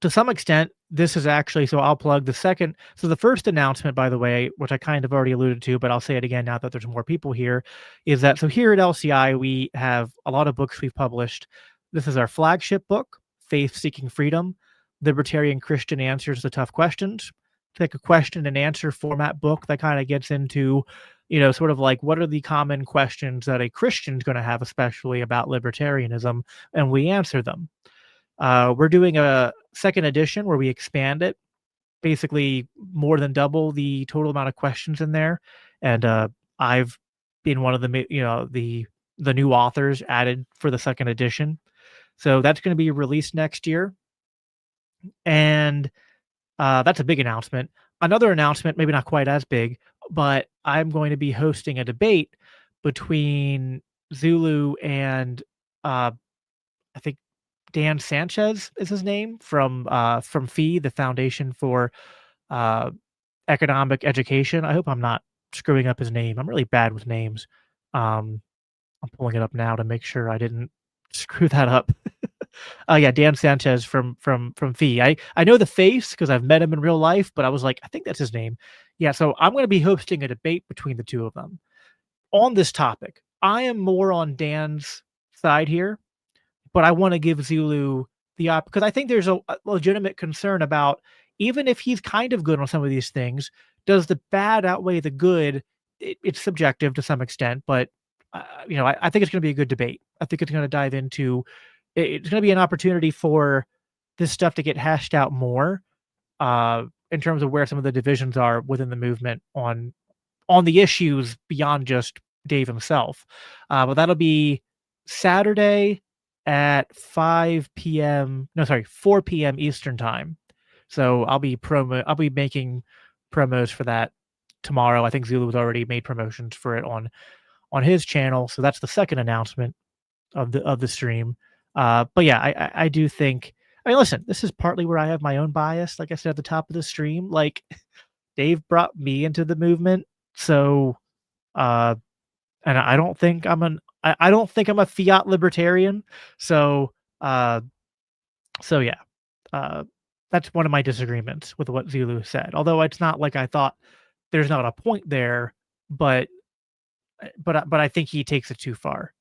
to some extent, this is actually, so I'll plug the second. So the first announcement, by the way, which I kind of already alluded to, but I'll say it again now that there's more people here, is that so here at LCI, we have a lot of books we've published. This is our flagship book, Faith Seeking Freedom, Libertarian Christian Answers to Tough Questions. It's like a question and answer format book that kind of gets into, sort of like what are the common questions that a Christian's going to have, especially about libertarianism, and we answer them. We're doing a second edition where we expand it, basically more than double the total amount of questions in there. And I've been one of the new authors added for the second edition. So that's going to be released next year. And that's a big announcement. Another announcement, maybe not quite as big, but I'm going to be hosting a debate between Zulu and I think Dan Sanchez is his name from FEE, the Foundation for Economic Education. I hope I'm not screwing up his name. I'm really bad with names. I'm pulling it up now to make sure I didn't screw that up. Yeah, Dan Sanchez from FEE. I know the face because I've met him in real life, but I was like, I think that's his name. Yeah, so I'm going to be hosting a debate between the two of them on this topic. I am more on Dan's side here, but I want to give Zulu the because I think there's a legitimate concern about, even if he's kind of good on some of these things, does the bad outweigh the good? It's subjective to some extent, but I think it's going to be a good debate. I think it's going to dive into. It's going to be an opportunity for this stuff to get hashed out more, in terms of where some of the divisions are within the movement on the issues beyond just Dave himself. But that'll be Saturday at 5 p.m. No, sorry, 4 p.m. Eastern time. So I'll be making promos for that tomorrow. I think Zulu has already made promotions for it on his channel. So that's the second announcement of the stream. But yeah, I do think, I mean, listen, this is partly where I have my own bias. Like I said at the top of the stream, like Dave brought me into the movement. So, and I don't think I don't think I'm a fiat libertarian. So, yeah, that's one of my disagreements with what Zulu said. Although it's not like I thought there's not a point there, but I think he takes it too far.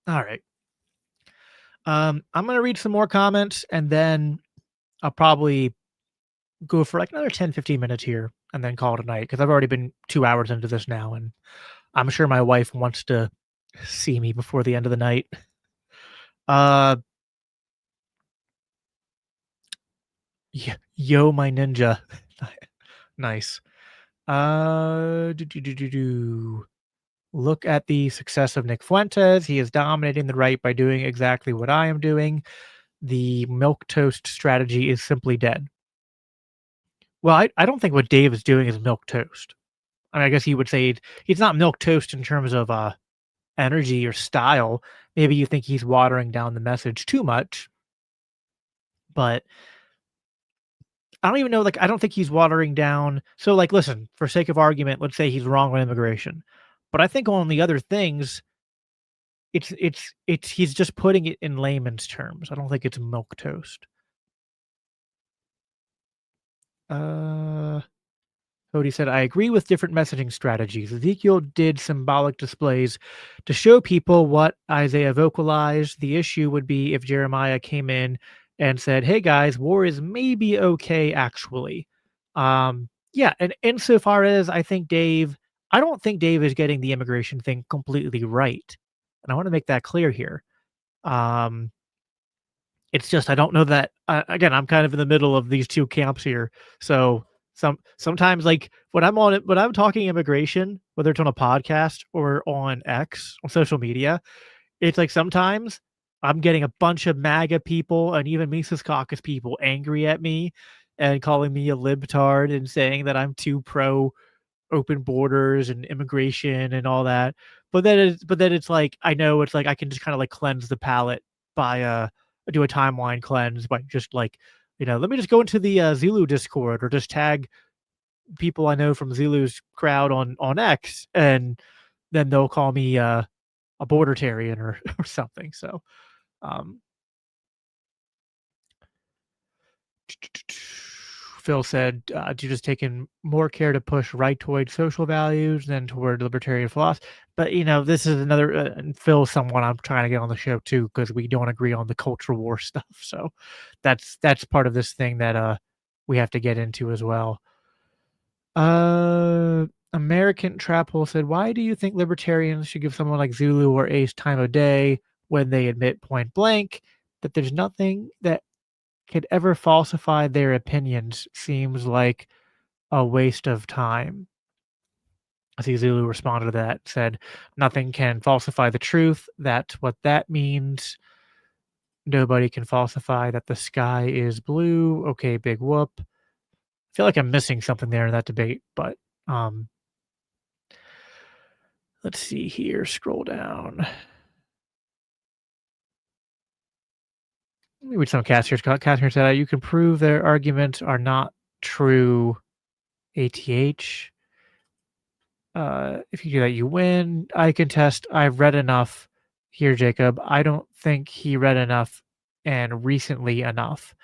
All right. I'm gonna read some more comments and then I'll probably go for like another 10-15 minutes here and then call it a night because I've already been 2 hours into this now, and I'm sure my wife wants to see me before the end of the night. Yo, my ninja. Nice. Look at the success of Nick Fuentes. He is dominating the right by doing exactly what I am doing. The milquetoast strategy is simply dead. Well, I don't think what Dave is doing is milquetoast. I mean, I guess he would say he's not milquetoast in terms of energy or style. Maybe you think he's watering down the message too much, but I don't even know. Like, I don't think he's watering down. So, like, listen, for sake of argument, let's say he's wrong on immigration, but I think on the other things, it's he's just putting it in layman's terms. I don't think it's milquetoast. Cody said, I agree with different messaging strategies. Ezekiel did symbolic displays to show people what Isaiah vocalized. The issue would be if Jeremiah came in and said, hey guys, war is maybe okay, actually. Yeah, and insofar as I think Dave, I don't think Dave is getting the immigration thing completely right, and I wanna make that clear here. Um, it's just I don't know that again, I'm kind of in the middle of these 2 camps here. So, sometimes, like, when I'm talking immigration, whether it's on a podcast or on X, on social media, it's like sometimes I'm getting a bunch of MAGA people and even Mises Caucus people angry at me and calling me a libtard and saying that I'm too pro open borders and immigration and all that. But then it's like I know it's like I can just kind of like cleanse the palate by do a timeline cleanse by just like let me just go into the Zulu Discord or just tag people I know from Zulu's crowd on X and then they'll call me a bordertarian or or something. So um Phil said, "Do just taking more care to push right toward social values than toward libertarian philosophy." But this is another. And Phil's someone I'm trying to get on the show too because we don't agree on the culture war stuff. So that's part of this thing that we have to get into as well. American Trapple said, "Why do you think libertarians should give someone like Zulu or Ace time of day when they admit point blank that there's nothing that could ever falsify their opinions seems like a waste of time?" I see Zulu responded to that, said, "Nothing can falsify the truth. That's what that means. Nobody can falsify that the sky is blue. Okay, big whoop." I feel like I'm missing something there in that debate, but um, let's see here. Scroll down. Let me read some cast here. Catherine said, "You can prove their arguments are not true. ATH. If you do that, you win. I contest. I've read enough here, Jacob. I don't think he read enough and recently enough."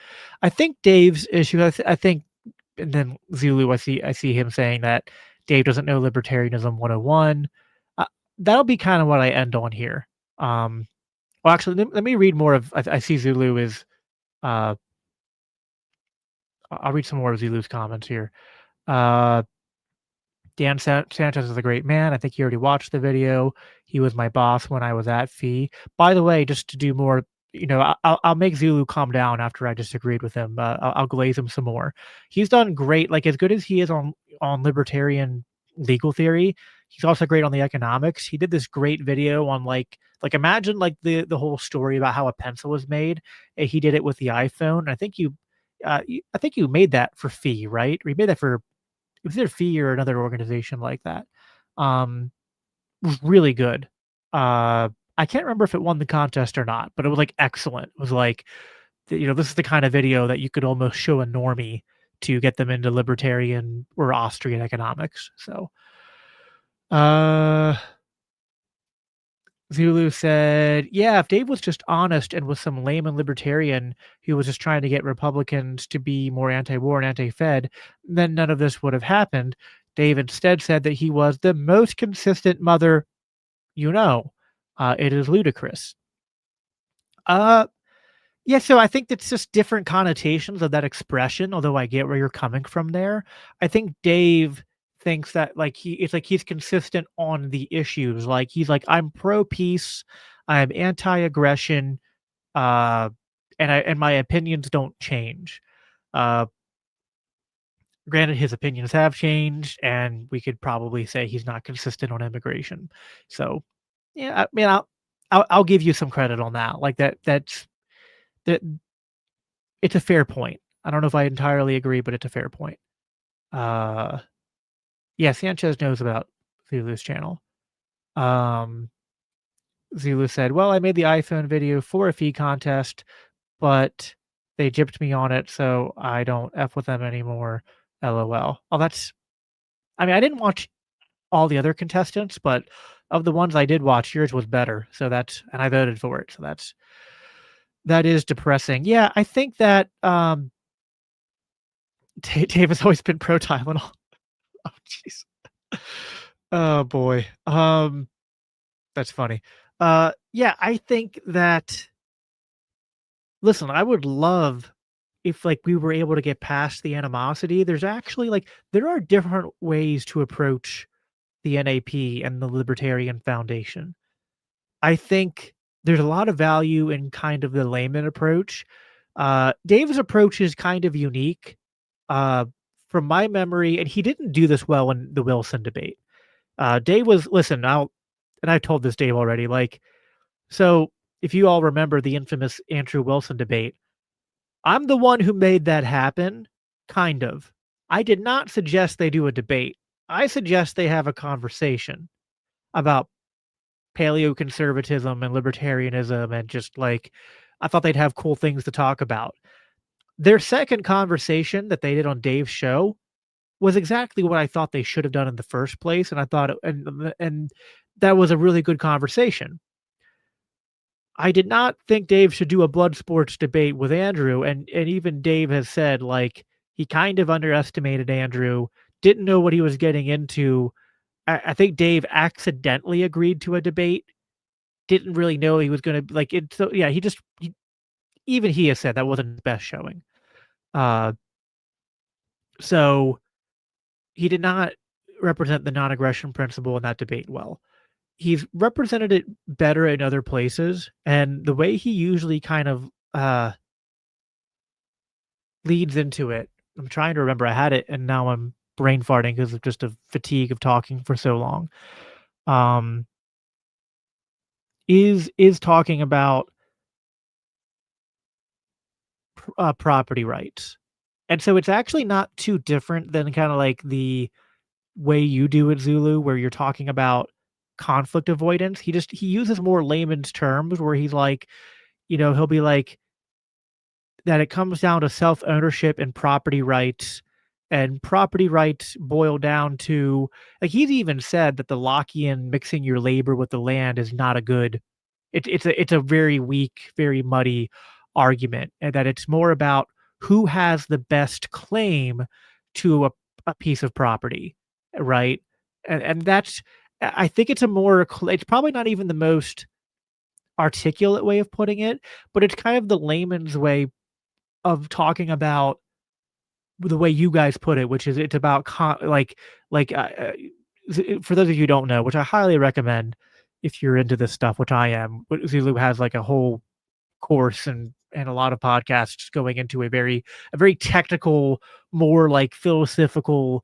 I think Dave's issue. I think, and then Zulu. I see him saying that Dave doesn't know libertarianism 101. Uh, that'll be kind of what I end on here. Well, actually, let me read more of. I see Zulu is. Uh, I'll read some more of Zulu's comments here. Uh, Dan Sanchez is a great man. I think you already watched the video. He was my boss when I was at Fee. By the way, just to do more, I'll make Zulu calm down after I disagreed with him. I'll glaze him some more. He's done great, like as good as he is on libertarian legal theory. He's also great on the economics. He did this great video on like imagine like the whole story about how a pencil was made. He did it with the iPhone. I think you made that for Fee, right? Or you made that for it was either Fee or another organization like that. Um, was really good. I can't remember if it won the contest or not, but it was like excellent. It was like, this is the kind of video that you could almost show a normie to get them into libertarian or Austrian economics. So, uh, Zulu said, "Yeah, if Dave was just honest and was some layman libertarian who was just trying to get Republicans to be more anti-war and anti-Fed, then none of this would have happened. Dave instead said that he was the most consistent mother you know. It is ludicrous." Uh, yeah, so I think it's just different connotations of that expression, although I get where you're coming from there. I think Dave thinks that like it's like he's consistent on the issues. Like he's like, I'm pro peace, I'm anti-aggression, uh, and my opinions don't change. Uh, Granted, his opinions have changed, and we could probably say he's not consistent on immigration. So, yeah, I mean, I'll give you some credit on that. Like that it's a fair point. I don't know if I entirely agree, but it's a fair point. Uh, yeah, Sanchez knows about Zulu's channel. Um, Zulu said, "Well, I made the iPhone video for a fee contest, but they gypped me on it, so I don't F with them anymore. LOL." Oh, I mean, I didn't watch all the other contestants, but of the ones I did watch, yours was better. So and I voted for it. So that is depressing. Yeah, I think that Dave has always been pro Tylenol. Oh, jeez. Oh boy. That's funny. Yeah, I think that listen, I would love if like we were able to get past the animosity. There's actually like there are different ways to approach the NAP and the Libertarian Foundation. I think there's a lot of value in kind of the layman approach. Dave's approach is kind of unique. Uh, from my memory, and he didn't do this well in the Wilson debate. Dave was listen, and I've told this Dave already, like, so if you all remember the infamous Andrew Wilson debate, I'm the one who made that happen, kind of. I did not suggest they do a debate. I suggest they have a conversation about paleoconservatism and libertarianism and just like I thought they'd have cool things to talk about. Their second conversation that they did on Dave's show was exactly what I thought they should have done in the first place, and I thought and that was a really good conversation. I did not think Dave should do a blood sports debate with Andrew, and even Dave has said, like, he kind of underestimated Andrew, didn't know what he was getting into. I think Dave accidentally agreed to a debate, didn't really know he was gonna like it. So yeah, even he has said that wasn't his best showing. Uh, so he did not represent the non-aggression principle in that debate well. He's represented it better in other places, and the way he usually kind of leads into it. I'm trying to remember. I had it, and now I'm brain farting because of just a fatigue of talking for so long. Um, is talking about property rights, and so it's actually not too different than kind of like the way you do it, Zulu, where you're talking about conflict avoidance. He uses more layman's terms where he's like, he'll be like that it comes down to self-ownership and property rights boil down to like he's even said that the Lockean mixing your labor with the land is not a good it's a very weak, very muddy argument, and that it's more about who has the best claim to a piece of property, right? And that's I think it's a more it's probably not even the most articulate way of putting it, but it's kind of the layman's way of talking about the way you guys put it, which is it's about for those of you who don't know, which I highly recommend if you're into this stuff, which I am. Zulu has like a whole course and a lot of podcasts going into a very technical, more like philosophical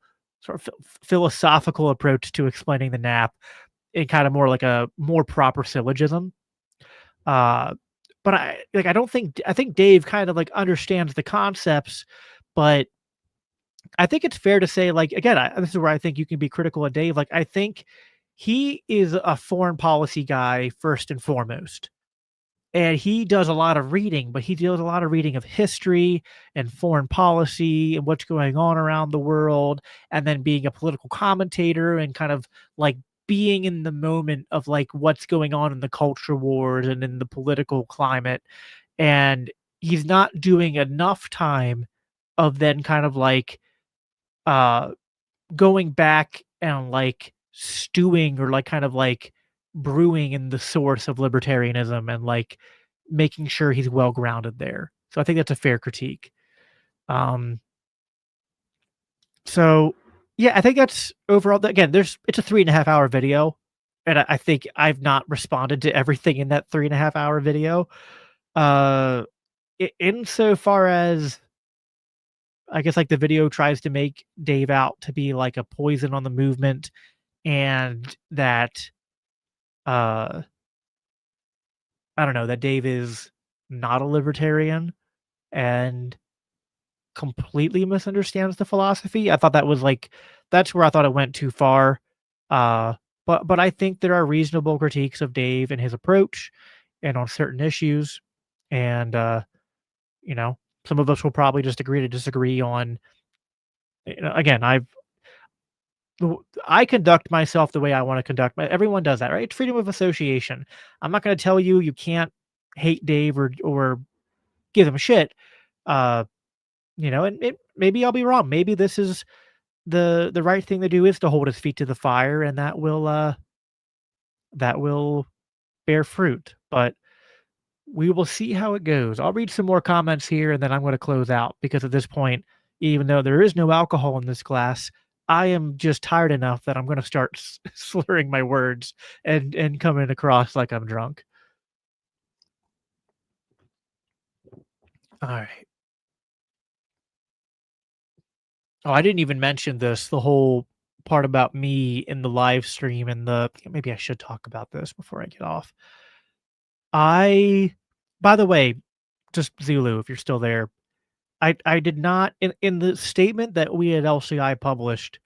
approach to explaining the nap in kind of more like a more proper syllogism. Uh, but I think Dave kind of like understands the concepts, but I think it's fair to say, like, again, this is where I think you can be critical of Dave. Like, I think he is a foreign policy guy first and foremost. And he does a lot of reading, but he does a lot of reading of history and foreign policy and what's going on around the world, and then being a political commentator and kind of like being in the moment of like what's going on in the culture wars and in the political climate. And he's not doing enough time of then kind of like uh going back and like stewing or like kind of like brewing in the source of libertarianism and like making sure he's well grounded there. So I think that's a fair critique. Um, so yeah, I think that's overall. Again, it's a 3.5 hour video, and I think I've not responded to everything in that 3.5 hour video. Uh, insofar as I guess like the video tries to make Dave out to be like a poison on the movement, and that uh I don't know, that Dave is not a libertarian and completely misunderstands the philosophy. I thought that was like that's where I thought it went too far. But I think there are reasonable critiques of Dave and his approach and on certain issues. And you know, some of us will probably just agree to disagree on again, I conduct myself the way I want to conduct my everyone does that, right? It's freedom of association. I'm not going to tell you you can't hate Dave or give him shit. Uh, and maybe I'll be wrong. Maybe this is the right thing to do is to hold his feet to the fire, and that will bear fruit. But we will see how it goes. I'll read some more comments here, and then I'm going to close out because at this point, even though there is no alcohol in this glass, I am just tired enough that I'm gonna start slurring my words and coming across like I'm drunk. All right. Oh, I didn't even mention this, the whole part about me in the live stream and maybe I should talk about this before I get off. I by the way, just Zulu, if you're still there, I did not in the statement that we at LCI published,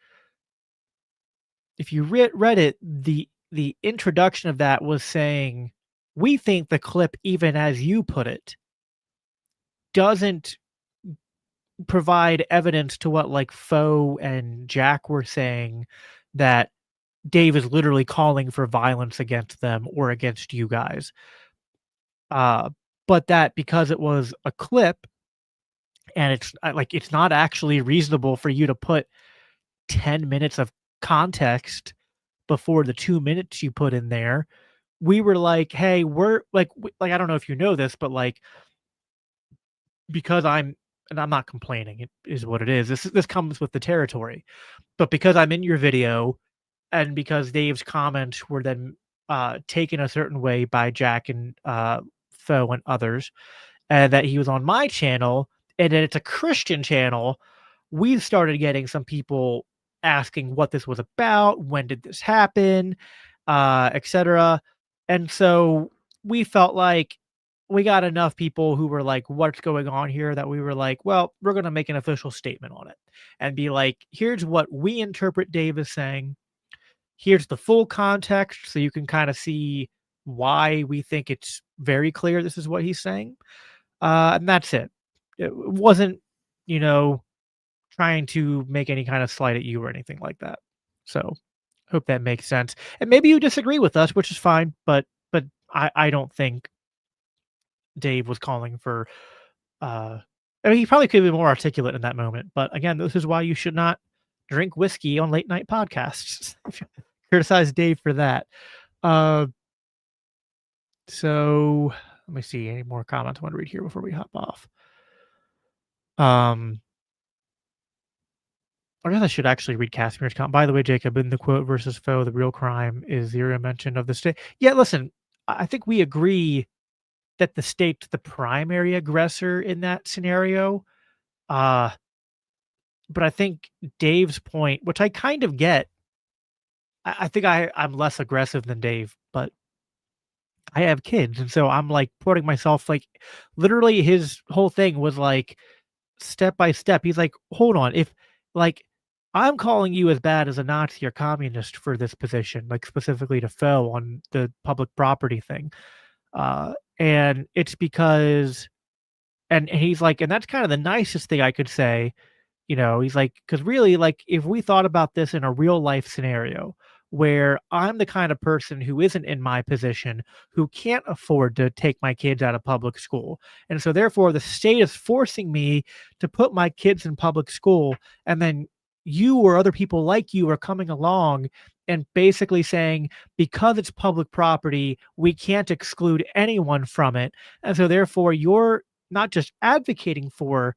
if you read it, the introduction of that was saying, "We think the clip, even as you put it, doesn't provide evidence to what, like, Foe and Jack were saying, that Dave is literally calling for violence against them or against you guys." Uh, but that because it was a clip and it's, like, it's not actually reasonable for you to put 10 minutes of context before the 2 minutes you put in there. We were like, "Hey, we're like I don't know if you know this, but, like, because I'm not complaining, it is what it is. This comes with the territory. But because I'm in your video and because Dave's comments were then, taken a certain way by Jack and, Foe and others, and that he was on my channel, and that it's a Christian channel, we started getting some people asking what this was about, when did this happen, etc. And so we felt like we got enough people who were like, what's going on here? That we were like, well, we're going to make an official statement on it and be like, here's what we interpret Dave as saying. Here's the full context so you can kind of see why we think it's very clear this is what he's saying. And that's it. It wasn't, you know, trying to make any kind of slight at you or anything like that. So, hope that makes sense. And maybe you disagree with us, which is fine, but I don't think Dave was calling for I mean, he probably could be more articulate in that moment, but again, this is why you should not drink whiskey on late night podcasts. Criticize Dave for that. Uh, so let me see any more comments I want to read here before we hop off. Um, I guess I should actually read Casimir's comment. By the way, Jacob, in the quote versus foe, the real crime is zero mention of the state. Yeah, listen, I think we agree that the state's the primary aggressor in that scenario. Uh, but I think Dave's point, which I kind of get, I think I'm less aggressive than Dave, but I have kids, and so I'm like putting myself like literally his whole thing was like step by step. He's like, hold on, if like I'm calling you as bad as a Nazi or communist for this position, like specifically to Foe on the public property thing. And it's because and he's like, and that's kind of the nicest thing I could say. You know, he's like, because really, like, if we thought about this in a real life scenario where I'm the kind of person who isn't in my position, who can't afford to take my kids out of public school. And so, therefore, the state is forcing me to put my kids in public school. And then you or other people like you are coming along and basically saying, because it's public property, we can't exclude anyone from it. And so, therefore, you're not just advocating for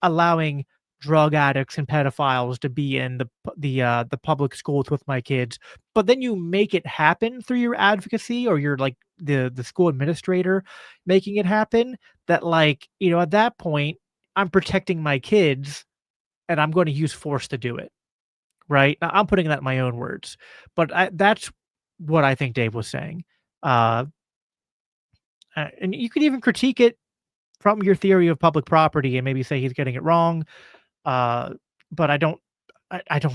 allowing drug addicts and pedophiles to be in the public schools with my kids, but then you make it happen through your advocacy or you're like the school administrator making it happen, that like, you know, at that point, I'm protecting my kids and I'm going to use force to do it, right? Now, I'm putting that in my own words, but that's what I think Dave was saying. Uh, and you could even critique it from your theory of public property and maybe say he's getting it wrong. Uh, but I don't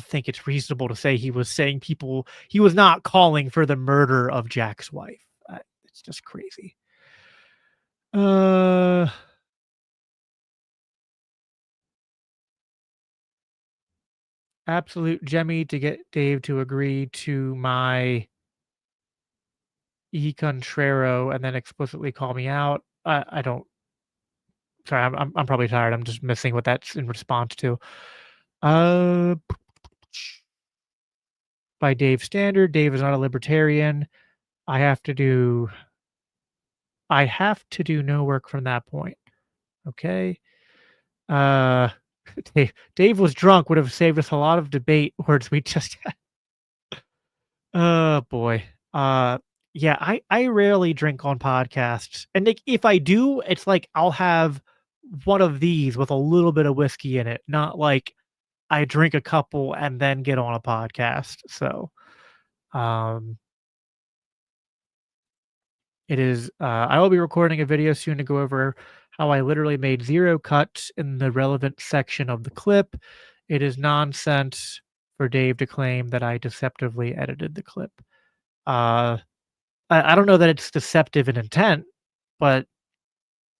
think it's reasonable to say he was not calling for the murder of Jack's wife. It's just crazy. Uh, Absolute Jemmy to get Dave to agree to my e contrario and then explicitly call me out. I don't. Sorry, I'm probably tired. I'm just missing what that's in response to. Uh, by Dave's standard, Dave is not a libertarian. I have to do I have to do no work from that point. Okay. Uh Dave was drunk would have saved us a lot of debate words we just had. Oh boy. Uh yeah, I rarely drink on podcasts. And like, if I do, it's like I'll have one of these with a little bit of whiskey in it, not like I drink a couple and then get on a podcast. So, um it is, I will be recording a video soon to go over how I literally made 0 cuts in the relevant section of the clip. It is nonsense for Dave to claim that I deceptively edited the clip. Uh, I don't know that it's deceptive in intent, but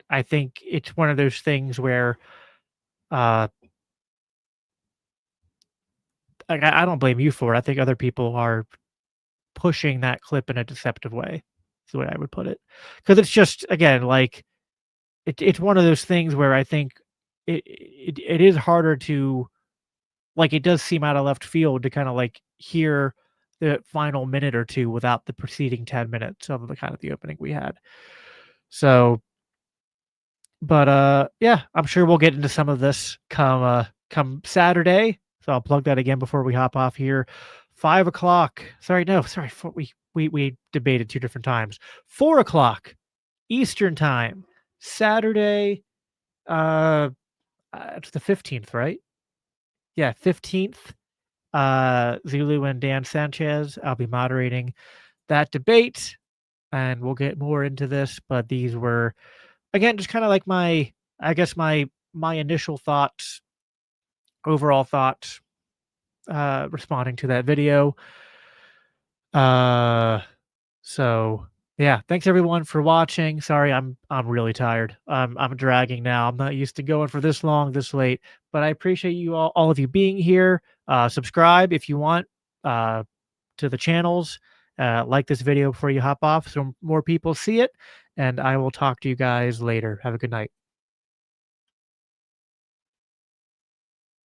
I think it's one of those things where, uh, like, I don't blame you for it. I think other people are pushing that clip in a deceptive way, is the way I would put it. Because it's just, again, like, it's one of those things where I think it is harder to, like, it does seem out of left field to kinda, like, hear the final minute or 2 without the preceding 10 minutes of the kind of the opening we had. So, but, yeah, I'm sure we'll get into some of this come Saturday, so I'll plug that again before we hop off here. 5 o'clock. Sorry, no, sorry, for we debated 2 different times. 4 o'clock Eastern Time, Saturday, uh it's the 15th, right? Yeah, 15th. Zulu and Dan Sanchez. I'll be moderating that debate, and we'll get more into this. But these were, again, just kind of like I guess my initial thoughts, overall thoughts, responding to that video. Uh, So, yeah, thanks everyone for watching. Sorry, I'm really tired. I'm dragging now. I'm not used to going for this long, this late, but I appreciate you all of you being here. Subscribe if you want uh, to the channels. Like this video before you hop off so more people see it. And I will talk to you guys later. Have a good night.